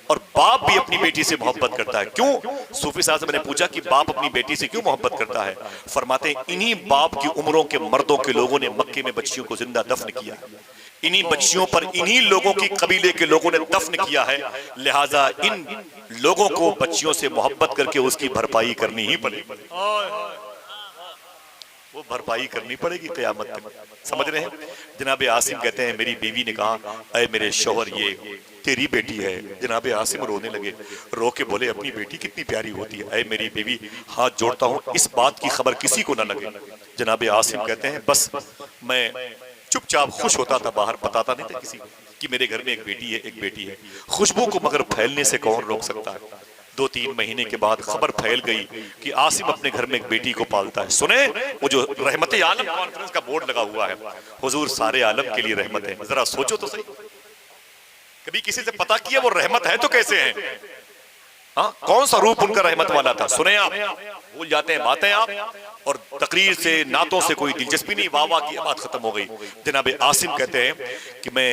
और बाप भी अपनी बेटी से मोहब्बत करता है। क्यों? सूफी साहब से मैंने पूछा कि बाप अपनी बेटी से क्यों मोहब्बत करता है? फरमाते हैं इन्हीं बाप की उम्रों के मर्दों के लोगों ने मक्के में बच्चियों को जिंदा दफन किया, इन्हीं बच्चियों पर इन्हीं लोगों की कबीले के लोगों ने दफन किया है, लिहाजा इन लोगों को बच्चियों से मोहब्बत करके उसकी भरपाई करनी ही पड़ेगी। वो भरपाई करनी पड़ेगी क़यामत तक। समझ रहे हैं? जनाब आसिम कहते हैं मेरी बीवी ने कहा, अरे मेरे शौहर ये तेरी बेटी है। जनाब आसिम रोने लगे, रो के बोले अपनी बेटी कितनी प्यारी होती है। अरे मेरी बीवी, हाथ जोड़ता हूँ इस बात की खबर किसी को ना लगे। जनाब आसिम कहते हैं बस मैं चुपचाप खुश होता था, बाहर बताता नहीं था किसी को कि मेरे घर में एक बेटी है, एक बेटी है। खुशबू को मगर फैलने से कौन रोक सकता है? 2-3 महीने के बाद खबर फैल गई कि आसिम अपने घर में एक बेटी को पालता है। सुने, वो जो रहमत आलम कॉन्फ्रेंस का बोर्ड लगा हुआ है, हुजूर सारे आलम के लिए रहमत है। जरा सोचो तो सही, कभी किसी से पता किया वो रहमत है तो कैसे है? हाँ, कौन सा रूप उनका रहमत वाला था? सुने आप, भूल जाते हैं बातें आप, और तकरीर से नातों से कोई दिलचस्पी नहीं, वाह वाह की बात खत्म हो गई। जनाब आसिम कहते हैं कि मैं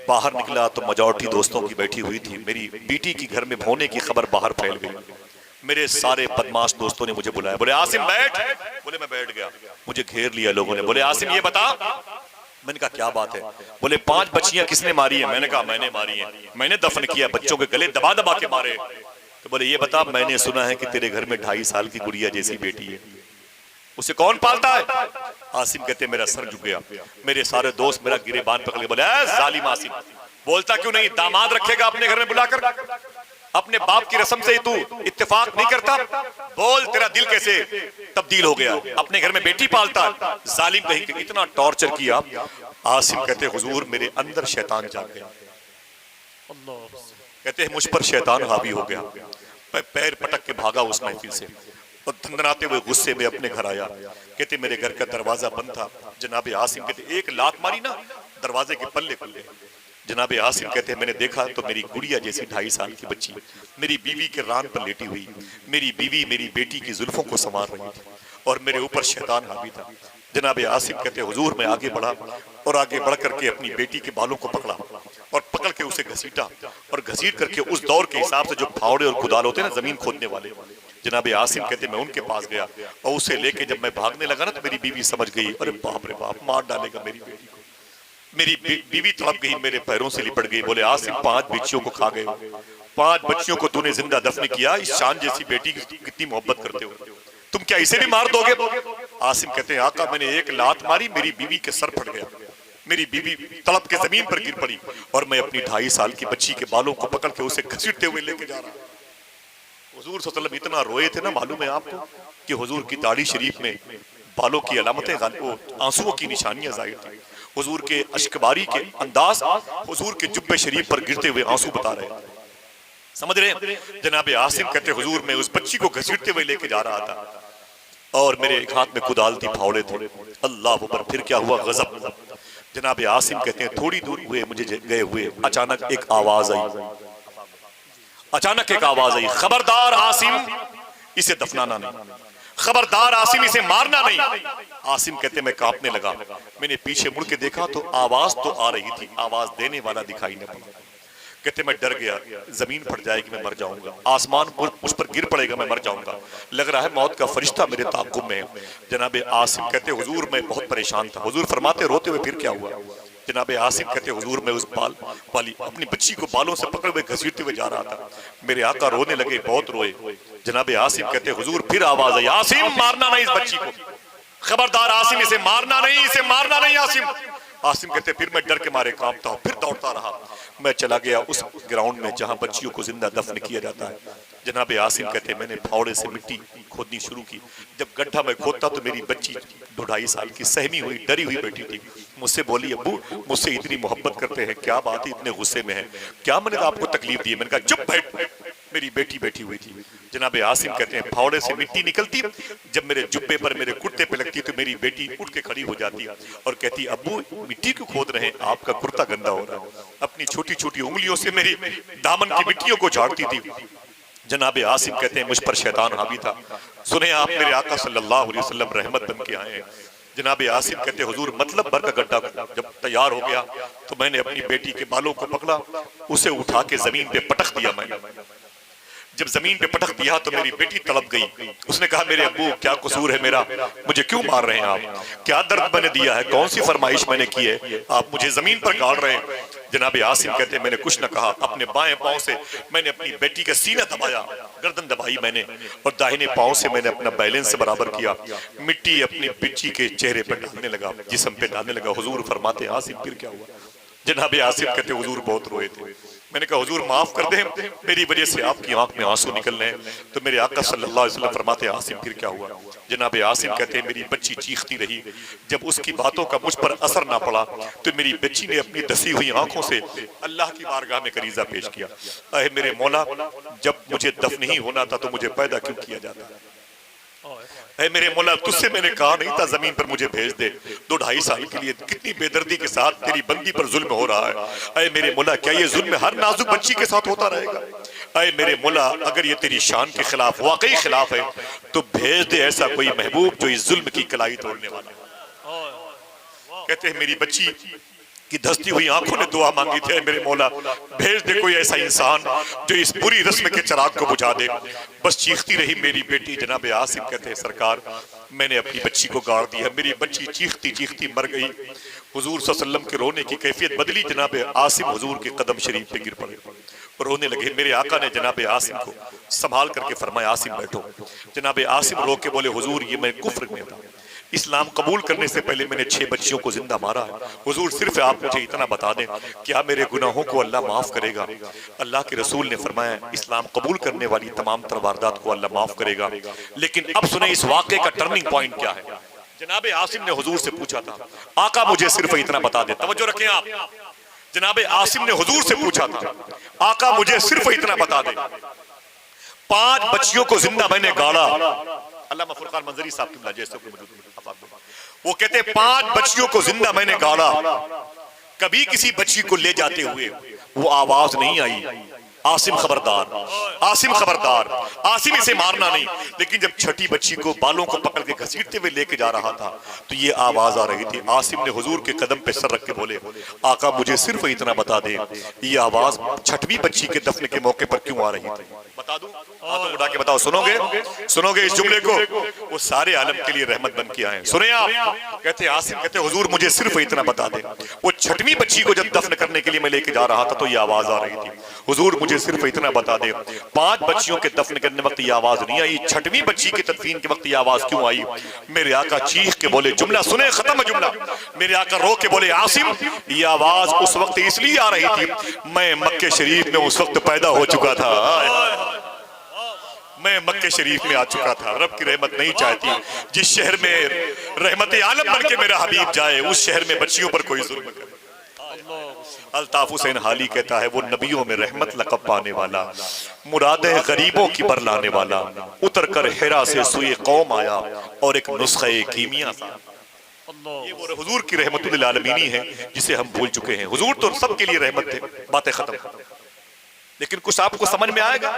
बाहर निकला तो मेजॉरिटी दोस्तों की बैठी हुई थी। मेरी बेटी की घर में होने की खबर बाहर फैल गई। मेरे सारे बदमाश दोस्तों ने मुझे बुलाया, बोले आसिम बैठ। बोले मैं बैठ गया। मुझे घेर लिया लोगों ने, बोले आसिम ये बता। मैंने कहा क्या बात है? बोले 5 बच्चियां किसने मारी है? मैंने कहा मैंने मारी है, मैंने दफन किया, बच्चों के गले दबा दबा के मारे। तो बोले ये बता, मैंने सुना है कि तेरे घर में 2.5 साल की गुड़िया जैसी बेटी है, उसे कौन पालता है? आसिम कहते मेरा सर झुक गया। मेरे सारे दोस्त मेरा गिरेबान पकड़ के बोले जालिम आसिम, बोलता क्यों नहीं? दामाद रखेगा अपने घर में बुलाकर? अपने बाप की रस्म से ही तू इत्तेफाक नहीं करता? बोल तेरा दिल कैसे तब्दील हो गया? अपने घर में बेटी पालता है, जालिम कहीं के। इतना टॉर्चर किया। आसिम कहते हुजूर मेरे अंदर शैतान जाग गया। कहते हैं मुझ पर शैतान हावी हो गया। मैं पैर पटक के भागा उस महफिल से और धंधनाते हुए गुस्से में अपने घर आया। कहते मेरे घर का दरवाजा बंद था। जनाब आसिम कहते एक लात मारी ना, दरवाजे के पल्ले खुले। जनाब आसिम कहते हैं मैंने देखा तो मेरी गुड़िया जैसी 2.5 साल की बच्ची मेरी बीवी के रान पर लेटी हुई। मेरी बीवी मेरी बेटी की जुल्फों को संवार रही थी और मेरे ऊपर शैतान हावी था। जनाब आसिम कहते हैं हुजूर मैं आगे बढ़ा और आगे बढ़ करके अपनी बेटी के बालों को पकड़ा और पकड़ के उसे घसीटा और घसीट करके उस दौर के हिसाब से जो फावड़े और कुदाल होते हैं ना जमीन खोदने वाले, जनाब आसिम कहते मैं उनके पास गया और उसे लेके जब मैं भागने लगा ना तो मेरी बीवी समझ गई, अरे बाप रे बाप, मार डालेगा मेरी बेटी को। मेरी बीवी तड़प गई, मेरे पैरों से लिपट गई। बोले आसिम 5 बच्चियों को खा गए, 5 बच्चियों को तूने जिंदा दफन किया। इस शान जैसी बेटी की कितनी मोहब्बत करते हो, तुम क्या इसे भी मार दोगे? आसिम कहते हैं आका मैंने एक लात मारी, मेरी बीवी के सर फट गया, मेरी बीवी तड़प के जमीन पर गिर पड़ी और मैं अपनी 2.5 साल की बच्ची के बालों को पकड़ के उसे घसीटते हुए लेके जा रहा। हुजूर सल्लल्लाहु अलैहि वसल्लम इतना रोए थे ना, मालूम है आपको कि हुजूर की दाढ़ी शरीफ में बालों की अलामतें, आंसुओं की निशानियां जाहिर थी। हुजूर के अश्कबारी के अंदाज हुजूर के जुब्बे शरीफ पर गिरते हुए आंसू बता रहे। समझ रहे? जनाब आसिम कहते हुजूर मैं उस बच्ची को घसीटते हुए लेके जा रहा था और मेरे एक हाथ में कुदाल थी, फावड़े थे। अल्लाह अकबर, फिर क्या हुआ? गजब। जनाब आसिम कहते हैं थोड़ी दूर हुए मुझे गए हुए अचानक एक आवाज आई, अचानक एक आवाज आई, खबरदार आसिम इसे दफनाना नहीं, खबरदार आसिम इसे मारना नहीं। आसिम कहते मैं कांपने लगा, मैंने पीछे मुड़ के देखा तो आवाज तो आ रही थी, आवाज देने वाला दिखाई न पड़ा। कहते मैं डर गया, जमीन फट जाएगी, मैं मर जाऊंगा, आसमान मुझ पर गिर पड़ेगा, मैं मर जाऊंगा, लग रहा है मौत का फरिश्ता मेरे ताक़ुब में है। जनाब आसिम कहते हुजूर मैं बहुत परेशान था। हुजूर फरमाते रोते हुए फिर क्या हुआ? जनाब आसिम कहते हुजूर मैं उस वाली अपनी बच्ची को बालों से पकड़ हुए घसीटते हुए जा रहा था। मेरे आका रोने लगे, बहुत रोए। जनाब आसिम कहते हुजूर फिर आवाज आई, आसिम मारना नहीं इस बच्ची को, खबरदार आसिम इसे मारना नहीं, इसे मारना नहीं आसिम। आसिम कहते फिर मैं डर के मारे कांपता हूँ, फिर दौड़ता रहा। मैं चला गया उस ग्राउंड में जहां बच्चियों को जिंदा दफन किया जाता है। जनाब आसिम कहते मैंने फावड़े से मिट्टी खोदनी शुरू की। जब गड्ढा में खोदता तो मेरी बच्ची 2.5 साल की सहमी हुई डरी हुई बैठी थी। मुझसे बोली अब्बू मुझसे इतनी मोहब्बत करते हैं, क्या बात है इतने गुस्से में है, क्या मैंने आपको तकलीफ दी? मैंने कहा चुप बैठ, मेरी बेटी बैठी हुई थी। जनाब आसिम कहते हैं फावड़े से मिट्टी निकलती, जब मेरे जुब्बे पर मेरे कुर्ते पे लगती तो मेरी बेटी उठ के खड़ी हो जाती और कहती अब्बू मिट्टी क्यों खोद रहे हैं, आपका कुर्ता गंदा हो रहा है। अपनी छोटी छोटी उंगलियों से मेरी दामन की मिट्टियों को झाड़ती थी। जनाब आसिम कहते हैं मुझ पर शैतान हावी था। सुने आप, मेरे आका सल्लल्लाहु अलैहि वसल्लम रहमत बन के आए हैं। जनाब आसिम कहते हुजूर मतलब भर का गड्ढा जब तैयार हो गया तो मैंने अपनी बेटी के बालों को पकड़ा, उसे उठा के जमीन पे पटक दिया। मैंने जब जमीन पे पटक दिया तो मेरी बेटी तड़प गई। उसने कहा मेरे अब्बू क्या कसूर है मेरा, मुझे क्यों मार रहे हैं आप, क्या दर्द मैंने दिया है, कौन सी फरमाइश मैंने की है, आप मुझे जमीन पर गाड़ रहे हैं। जनाब आसिम कहते हैं मैंने कुछ न कहा, अपने बाएं पांव से मैंने अपनी बेटी का सीना दबाया, गर्दन दबाई मैंने, और दाहिने पांव से मैंने अपना बैलेंस बराबर किया, मिट्टी अपनी बिच्ची के चेहरे पर डालने लगा, जिस्म पे डालने लगा। हुजूर फरमाते आसिम फिर क्या हुआ? जनाब आसिम कहते हुजूर बहुत रोए थे। मैंने कहा हुजूर माफ कर दें, मेरी वजह से आपकी आंख में आंसू निकल रहे हैं। तो मेरे आका सल्लल्लाहु अलैहि वसल्लम फरमाते आसिम फिर क्या हुआ? जनाब आसिम कहते हैं मेरी बच्ची चीखती रही, जब उसकी बातों का मुझ पर असर ना पड़ा तो मेरी बच्ची ने अपनी दसी हुई आंखों से अल्लाह की बारगाह में करीजा पेश किया, अहे मेरे मौला, जब मुझे दफन ही होना था तो मुझे पैदा क्यों किया जाता? है मेरे मौला, तुझसे मैंने कहा नहीं था जमीन पर मुझे भेज दे, 2-2.5 साल के लिए कितनी बेदर्दी के साथ तेरी बंदी पर जुल्म हो रहा है। अरे मेरे मौला, क्या ये जुल्म हर नाजुक बच्ची के साथ होता रहेगा? अरे मेरे मौला, अगर ये तेरी शान के खिलाफ वाकई खिलाफ है तो भेज दे ऐसा कोई महबूब जो इस जुल्म की कलाई तोड़ने वाला है। कहते हैं मेरी बच्ची कि धसती हुई आंखों ने दुआ मांगी थी, मेरे मौला भेज दे कोई ऐसा इंसान जो इस बुरी रस्म के चिराग को बुझा दे। बस चीखती रही मेरी बेटी। जनाब आसिम कहते हैं सरकार मैंने अपनी बच्ची को गाड़ दिया, मेरी बच्ची चीखती चीखती मर गई। हुजूर सल्लल्लाहु अलैहि वसल्लम के रोने की कैफियत बदली, जनाब आसिम हुजूर के कदम शरीफ पे गिर पड़े, रोने लगे। मेरे आका ने जनाब आसिम को संभाल करके फरमाया आसिम बैठो। जनाब आसिम रो के बोले हुजूर ये मैं कुफ्र में था, इस्लाम कबूल करने से पहले मैंने 6 बच्चियों को जिंदा मारा है। हुजूर सिर्फ आप मुझे इतना बता दें, क्या मेरे गुनाहों को अल्लाह माफ करेगा? अल्लाह के रसूल ने फरमाया इस्लाम कबूल करने वाली तमाम तर वारदात को अल्लाह माफ करेगा। लेकिन अब सुने इस वाक़े का टर्निंग पॉइंट क्या है। जनाब आसिम ने हुजूर से पूछा था आका मुझे सिर्फ इतना बता दे, तवज्जो रखें आप। जनाब आसिम ने हुजूर से पूछा था आका मुझे सिर्फ इतना बता दे, 5 बच्चियों को जिंदा मैंने गाड़ा। अल्लामा फुरकान मंजरी साहब की जैसे वो कहते 5 बच्चियों को जिंदा मैंने गाड़ा, कभी किसी बच्ची को ले जाते हुए वो आवाज नहीं आई आसिम खबरदार, आसिम खबरदार, आसिम इसे मारना नहीं। लेकिन जब छठी बच्ची को बालों को पकड़ के घसीटते हुए लेके जा रहा था तो ये आवाज आ रही थी। आसिम ने हुजूर के कदम पे सर रख के बोले आका मुझे सिर्फ इतना बता दे, ये आवाज छठवीं बच्ची के दफन के मौके पर क्यों आ रही थी? बता दूं? हाथों उठा के बताओ, सुनोगे? सुनोगे इस जुमले को? वो सारे आलम के लिए रहमत बन के आए। सुने आप? कहते आसिम कहते हुजूर मुझे सिर्फ इतना बता दे, वो छठवीं बच्ची को जब दफन करने के लिए मैं लेके जा रहा था तो ये आवाज आ रही थी। हुजूर मुझे सिर्फ इतना बता दे, 5 बच्चियों के दफन करने वक्त ये आवाज नहीं आई, छठवीं बच्ची के तदफीन के वक्त ये आवाज क्यों आई? मेरे आका चीख के बोले, जुमला सुने, खत्म जुमला। मेरे आका रो के बोले आसिम ये आवाज उस वक्त इसलिए आ रही थी मैं मक्के शरीफ में उस वक्त पैदा हो चुका था, मैं मक्के शरीफ में आ चुका था। रब की रहमत नहीं चाहती जिस शहर में रहमत आलम बन के मेरा हबीब जाए उस शहर में बच्चियों पर कोई जुल्म करे। अल्ताफ हुसैन हाली कहता है वो नबियों में रहमत लक़ब पाने वाला, मुरादें गरीबों की बरलाने वाला, उतर कर हिरा से सुए कौम आया और एक नुस्खे कीमिया सा। ये वो हुजूर की रहमतुल आलमीनी है जिसे हम भूल चुके हैं। हुजूर तो सबके लिए रहमत थे, बातें खत्म। लेकिन कुछ आपको समझ में आएगा,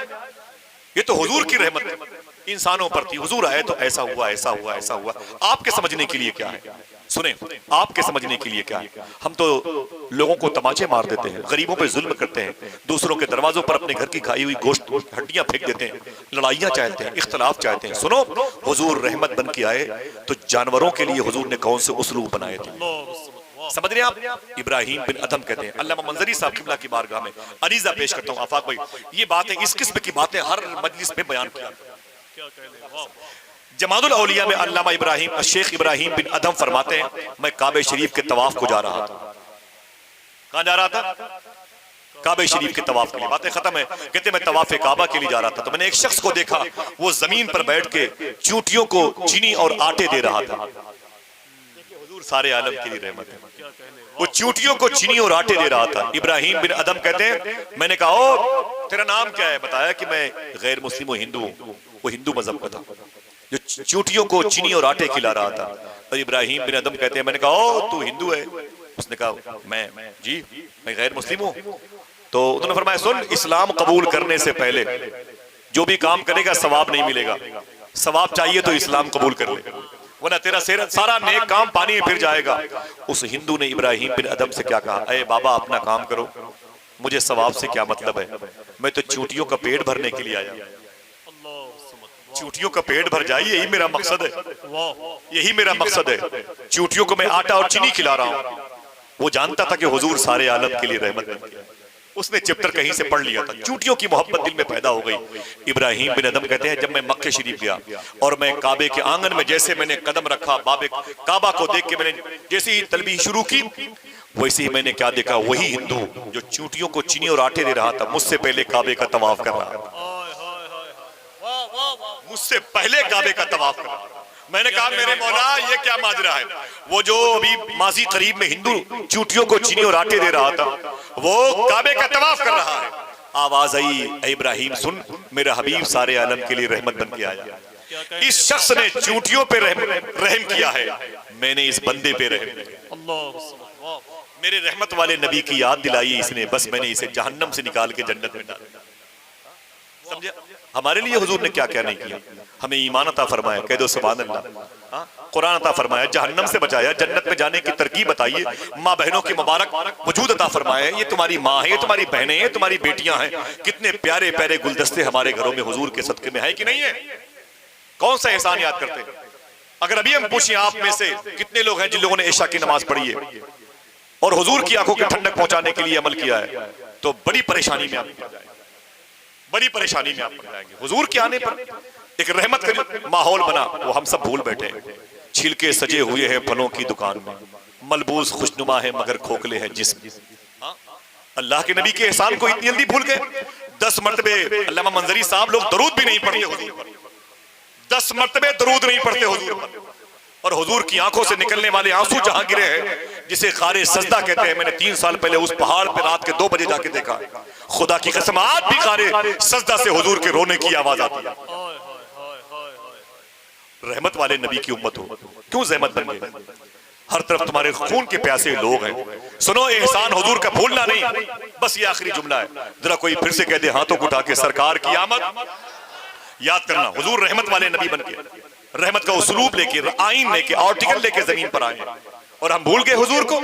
ये तो हुजूर की रहमत इंसानों पर थी। हुजूर आए तो ऐसा हुआ, ऐसा हुआ, ऐसा हुआ। आपके समझने के लिए क्या है? सुने, आपके समझने के लिए क्या है? हम तो लोगों को तमाचे मार देते हैं, गरीबों पे जुल्म करते हैं, दूसरों के दरवाजों पर अपने घर की खाई हुई गोश्त हड्डियां फेंक देते हैं, लड़ाइयां चाहते हैं, इख्तलाफ चाहते हैं। सुनो, हुजूर रहमत बन के आए तो जानवरों के लिए हुजूर ने कौन से उसलूब बनाए थे? समझ रहे हैं आप? इब्राहिम बिन अदम कहते हैं। अल्लामा मंजरी साहब किबला की बारगाह में अरीजा पेश करता हूं। आफाक भाई, ये बातें, इस किस्म की बातें हर मजलिस में बयान किया। जमादुल औलिया में अल्लामा इब्राहिम शेख इब्राहिम बिन अदम फरमाते हैं मैं काबे शरीफ के तवाफ को जा रहा था। कहां जा रहा था? काबे शरीफ के तवाफ के लिए। बातें खत्म है। कहते मैं तवाफ काबा के लिए जा रहा था तो मैंने एक शख्स को देखा, वो जमीन पर बैठ के चूंटियों को चीनी और आटे दे रहा था। हुजूर सारे आलम के लिए रहमत है। वो चूंटियों को चीनी और आटे दे रहा था। इब्राहिम बिन अदम कहते हैं मैंने कहा ओ तेरा नाम क्या है? बताया कि मैं गैर मुस्लिम हिंदू हूं। वो हिंदू मजहब का था जो चूंटियों को चीनी और आटे खिला रहा था। और इब्राहिम बिन अदम कहते हैं मैंने कहा ओ तू हिंदू है? उसने कहा मैं गैर मुस्लिम हूं। तो उन्होंने फरमाया सुन, इस्लाम कबूल करने से पहले जो भी काम करेगा सवाब नहीं मिलेगा, सवाब चाहिए तो इस्लाम कबूल कर ले। वरना तेरा सारा नेक काम पानी में फिर जाएगा। उस हिंदू ने इब्राहिम बिन अदम से क्या कहा, अरे बाबा अपना काम करो, मुझे सवाब से क्या मतलब है, मैं तो चूंटियों का पेट भरने के लिए आया। चूंटियों का पेट भर जाए, यही मेरा मकसद है, यही मेरा मकसद है। चूंटियों को मैं आटा और चीनी खिला रहा हूं। वो जानता था कि हुजूर सारे आलम के लिए रहमत बन गया। उसने चैप्टर कहीं से पढ़ लिया था, चूंटियों की मोहब्बत दिल में पैदा हो गई। इब्राहिम बिन अदम कहते हैं, जब मैं मक्के शरीफ गया और मैं काबे के आंगन में जैसे मैंने कदम रखा, बाबे काबा को देख के मैंने जैसे ही तलबी शुरू की, वैसे ही मैंने क्या देखा, वही हिंदू जो चूंटियों को चीनी और आटे दे रहा था, मुझसे पहले काबे का तवाफ कर रहा था। मुझसे पहले काबे का तवाफ कर रहा था। मैंने कहा मेरे मौला ये क्या माजरा है, वो जो अभी माजी करीब में हिंदू चूंटियों को चीनी और आटे दे रहा था, वो काबे का तवाफ कर रहा है। आवाज आई, इब्राहिम सुन, मेरा हबीब सारे आलम के लिए रहमत बन के आया। इस शख्स ने चूंटियों पे रहम किया है, मैंने इस बंदे पे रहम किया। मेरे रहमत वाले नबी की याद दिलाई इसने, बस मैंने इसे जहन्नम से निकाल के जन्नत में डाल दिया। समझे हमारे लिए हुजूर ने क्या क्या नहीं किया। हमें ईमान अता फरमाया, कह दो सुभान अल्लाह। कुरान अता फरमाया, जहन्नम से बचाया, जन्नत में जाने की तरकीब बताइए, माँ बहनों की मुबारक वजूद अता फरमाया। ये तुम्हारी माँ है, ये तुम्हारी बहनें हैं, तुम्हारी बेटियां हैं। कितने प्यारे प्यारे गुलदस्ते हमारे घरों में हुजूर के सदके में है कि नहीं है। कौन सा एहसान याद करते हैं। अगर अभी हम पूछें आप में से कितने लोग हैं जिन लोगों ने इशा की नमाज पढ़ी है और हुजूर की आंखों की ठंडक पहुंचाने के लिए अमल किया है, तो बड़ी परेशानी में आप बड़ी परेशानी में आप पड़ जाएंगे। हुजूर के आने पर एक रहमत का माहौल बना, वो हम सब भूल बैठे हैं। छिलके सजे हुए हैं फलों की दुकान में, मलबूस खुशनुमा है मगर खोखले हैं जिस्म। अल्लाह के नबी के एहसान को इतनी जल्दी भूल गए। 10 मरतबे अल्लामा मंजरी साहब लोग दरूद भी नहीं पढ़ते हुजूर पर, 10 मरतबे दरूद नहीं पढ़ते हुजूर पर। और हुजूर की आंखों से निकलने वाले आंसू जहां गिरे हैं, जिसे खारे सजदा कहते हैं। मैंने 3 साल पहले उस पहाड़ पे रात के 2 बजे जाके देखा, खुदा की कसम आज भी खारे सजदा से हुजूर के रोने की आवाज आती है। रहमत वाले नबी की उम्मत हो, क्यों जहमत बन गए। हर तरफ तुम्हारे खून के प्यासे लोग हैं। सुनो, एहसान हुजूर का भूलना नहीं। बस ये आखिरी जुमला है, जरा कोई फिर से कह दे हाथों को उठा के, सरकार की आमद याद करना। हुजूर रहमत वाले नबी बन के, रहमत का उसलूब लेके, आइन लेके, आर्टिकल लेके जमीन पर आए और हम भूल गए हुजूर को।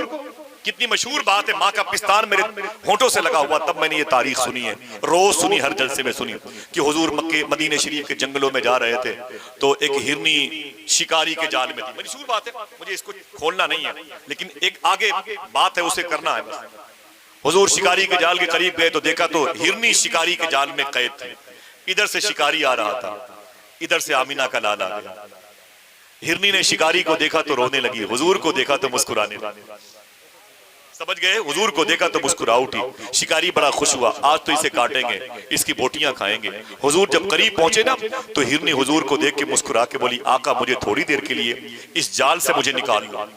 कितनी मशहूर बात है, माँ का पिस्तान मेरे होंठों से लगा हुआ, तब मैंने ये तारीख सुनी है, रोज सुनी, हर जलसे में सुनी कि हुजूर मक्के मदीने शरीफ के जंगलों में जा रहे थे तो एक हिरनी शिकारी के जाल में थी। मशहूर बात है, मुझे इसको खोलना नहीं है, लेकिन एक आगे बात है उसे करना है बस। हुजूर शिकारी के जाल के करीब गए तो देखा तो हिरनी शिकारी के जाल में कैद थी। इधर से शिकारी आ रहा था, इधर से आमीना का लाल आ गया। हिरनी ने शिकारी को देखा तो रोने लगी, हुजूर को देखा तो मुस्कुराने लगी। समझ गए, हुजूर को देखा तो मुस्कुरा उठी। शिकारी बड़ा खुश हुआ, आज तो इसे काटेंगे, इसकी बोटियां खाएंगे। हुजूर जब करीब पहुंचे ना तो हिरनी हुजूर को देख के मुस्कुरा के बोली, आका मुझे थोड़ी देर के लिए इस जाल से मुझे निकाल लो,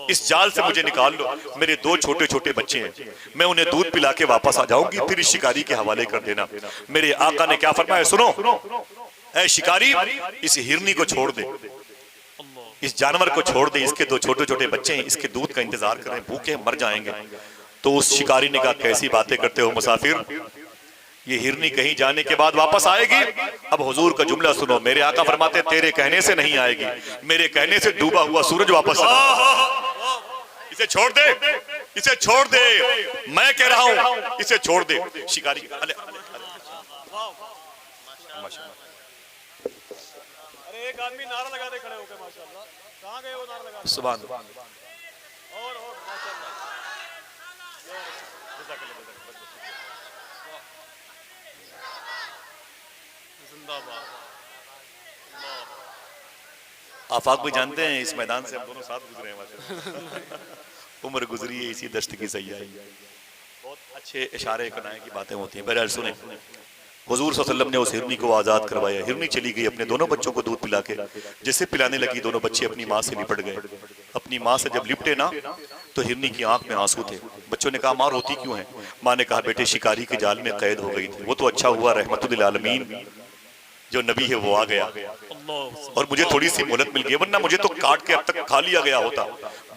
इस जाल से मुझे निकाल लो। मेरे 2 छोटे छोटे बच्चे हैं, मैं उन्हें दूध पिला के वापस आ जाऊंगी, फिर इस शिकारी के हवाले कर देना। मेरे आका ने क्या फरमाया, सुनो ऐ शिकारी, इस हिरनी को छोड़ दे, इस जानवर को छोड़ दे, इसके 2 छोटे छोटे बच्चे हैं, इसके दूध का इंतजार कर रहे हैं, भूखे मर जाएंगे। तो उस शिकारी ने कहा, कैसी बातें करते हो मुसाफिर, ये हिरनी कहीं जाने के बाद वापस आएगी। अब हुजूर का जुमला सुनो, मेरे आका फरमाते तेरे कहने से नहीं आएगी, मेरे कहने से डूबा हुआ सूरज वापस आएगा। इसे छोड़ दे, इसे छोड़ दे, मैं कह रहा हूं इसे छोड़ दे। शिकारी एक आदमी नारा लगाते खड़े होकर, माशाअल्लाह, कहां गए वो नारा लगाते? सुभान और माशाअल्लाह, जिंदाबाद। आफाक भी जानते हैं, इस मैदान से हम दोनों साथ गुजरे हैं माशाअल्लाह। उम्र गुजरी है इसी दश्त की सैयाई। बहुत अच्छे इशारे कनाए की बातें होती हैं। बहरहाल सुने, हुजूर सल्लल्लाहु अलैहि वसल्लम ने उस हिरनी को आजाद करवाया। हिरनी चली गई, अपने दोनों बच्चों को दूध पिला के जैसे पिलाने लगी, दोनों बच्चे अपनी माँ से लिपट गए। अपनी माँ से जब लिपटे ना तो हिरनी की आंख में आंसू थे। बच्चों ने कहा, माँ रोती क्यों है? माँ ने कहा, बेटे शिकारी के जाल में कैद हो गई थी, वो तो अच्छा हुआ रहमतुल आलमीन जो नबी है वो आ गया और मुझे थोड़ी सी मोहलत मिल गई, वरना मुझे तो काट के अब तक खा लिया गया होता।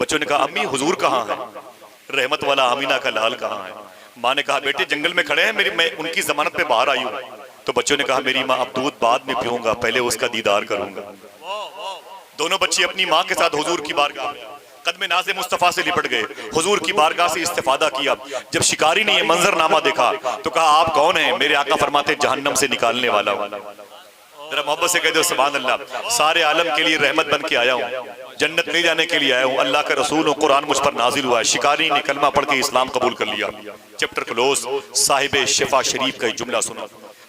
बच्चों ने कहा, अम्मी हुजूर कहाँ है, रहमत वाला आमीना का लाल कहाँ है? माँ ने कहा, बेटे जंगल में खड़े हैं, मैं उनकी जमानत पे बाहर आई हूँ। तो बच्चों ने कहा, मेरी माँ अब दूध बाद में पीऊंगा, पहले उसका दीदार करूंगा। दोनों बच्चे अपनी माँ के साथ हुजूर की बारगाह में कदम नाज़े मुस्तफ़ा से लिपट गए, हुजूर की बारगाह से इस्तिफादा किया। जब शिकारी ने ये मंजरनामा देखा तो कहा, आप कौन हैं? मेरे आका फरमाते, जहन्नम से निकालने वाला हूं। जरा मोहब्बत से कह दो सुभान अल्लाह। सारे आलम के लिए रहमत बन के आया हूँ, जन्नत ले जाने के लिए आया हूँ, अल्लाह का रसूल हूँ, कुरान मुझ पर नाजिल हुआ है। शिकारी ने कलमा पढ़ के इस्लाम कबूल कर लिया। Chapter close. साहिब शिफा शरीफ का एक जुमला सुना।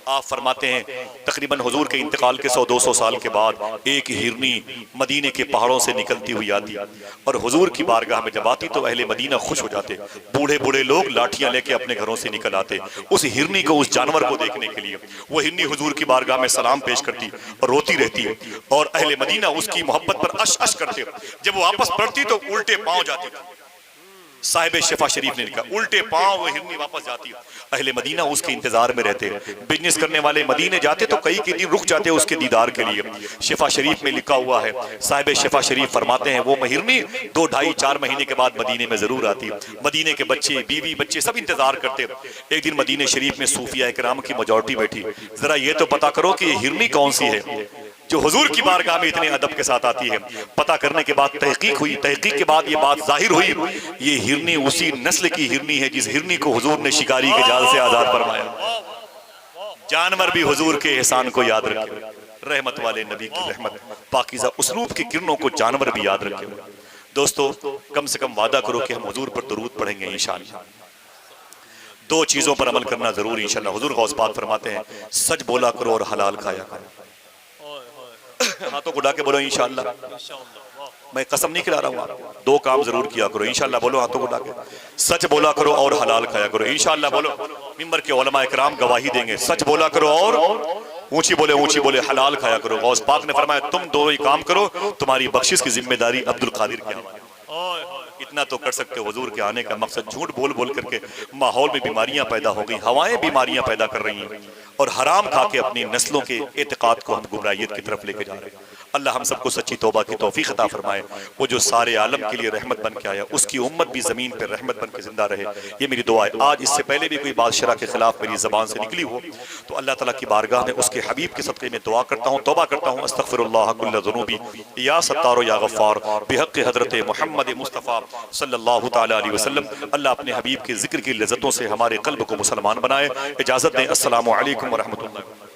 आप फरमाते हैं तकरीबन हुजूर के इंतकाल के 100-200 साल के बाद एक हिरनी मदीने के पहाड़ों से निकलती हुई आती और हुजूर की बारगाह में जब आती तो अहले मदीना खुश हो जाते। बूढ़े बूढ़े लोग लाठियां लेके अपने घरों से निकल आते उस हिरनी को, उस जानवर को देखने के लिए। वो हिरनी हुजूर की बारगाह में सलाम पेश करती और रोती रहती है और अहले मदीना उसकी मोहब्बत पर अश अश करते। जब वो वापस पलटती तो उल्टे पांव जाती थी। साहिब शिफा शरीफ ने लिखा, उल्टे पांव वो हिरनी वापस जाती। अहले मदीना उसके इंतजार में रहते। बिजनेस करने वाले मदीने जाते तो कई के दिन रुक जाते उसके दीदार के लिए। शिफा शरीफ में लिखा हुआ है, साहिब शिफा शरीफ फरमाते हैं वो हिरनी 2, 2.5, 4 महीने के बाद मदीने में जरूर आती। मदीने के बच्चे, बीवी बच्चे सब इंतजार करते। एक दिन मदीने शरीफ में सूफिया इकराम की मेजॉरिटी बैठी। जरा ये तो पता करो कि ये हिरनी कौन सी है जो हुजूर की बारगाह में इतने अदब के साथ आती है। पता करने के बाद तहकीक हुई। तहकीक के बाद ये बात जाहिर हुई, ये हिरनी उसी नस्ल की हिरनी है जिस हिरनी को हुजूर ने शिकारी के जाल से आजाद फरमाया। जानवर भी हुजूर के एहसान को याद रखे। रहमत वाले नबी की रहमत, पाकीज़ा उसलूब की किरणों को जानवर भी याद रखे। दोस्तों, कम से कम वादा करो कि हम हुजूर पर दुरूद पढ़ेंगे इंशाअल्लाह। 2 चीजों पर अमल करना जरूरी इंशाअल्लाह। हुजूर गौस पाक फरमाते हैं, सच बोला करो और हलाल खाया करो। हाथों को उठा के बोलो इंशाअल्लाह। मैं कसम नहीं खिला रहा हूँ, 2 काम जरूर किया करो इंशाअल्लाह। बोलो हाथों को उठा के, सच बोला करो और हलाल खाया करो इंशाअल्लाह। बोलो, मिंबर के उलमा इकराम गवाही देंगे। सच बोला करो और ऊंची बोले हलाल खाया करो। गौस पाक ने फरमाया, तुम 2 ही काम करो, तुम्हारी बख्शिश की जिम्मेदारी अब्दुल कादिर की है। इतना तो कर सकते हो। हुजूर के आने का मकसद झूठ बोल बोल करके माहौल में बीमारियां पैदा हो गई, हवाएं बीमारियां पैदा कर रही हैं और हराम खा के अपनी नस्लों के एतकाद को हम गुमराहियत की तरफ लेके जा रहे हैं। अल्लाह हम सबको सच्ची तौबा की तौफीक अता फरमाए। वो जो सारे आलम के लिए रहमत बन के आया, उसकी उम्मत भी जमीन पर रहमत बन के जिंदा रहे, ये मेरी दुआ है। आज इससे पहले भी कोई बात शरा के खिलाफ मेरी जबान से निकली हो तो अल्लाह ताला की बारगाह में उसके हबीब के सदक़े में दुआ करता हूँ, तौबा करता हूँ। अस्तग़फिरुल्लाह कुल्ल ज़ुनूबी या सत्तारो या गफ़्फ़ार बिहक़्क़ि हज़रत मुहम्मद मुस्तफ़ा सल्लल्लाहु तआला अलैहि वसल्लम। अल्लाह अपने हबीब के जिक्र की लज़्ज़तों से हमारे क़ल्ब को मुसलमान बनाए। इजाज़त दें। अस्सलामु अलैकुम व रहमतुल्लाह।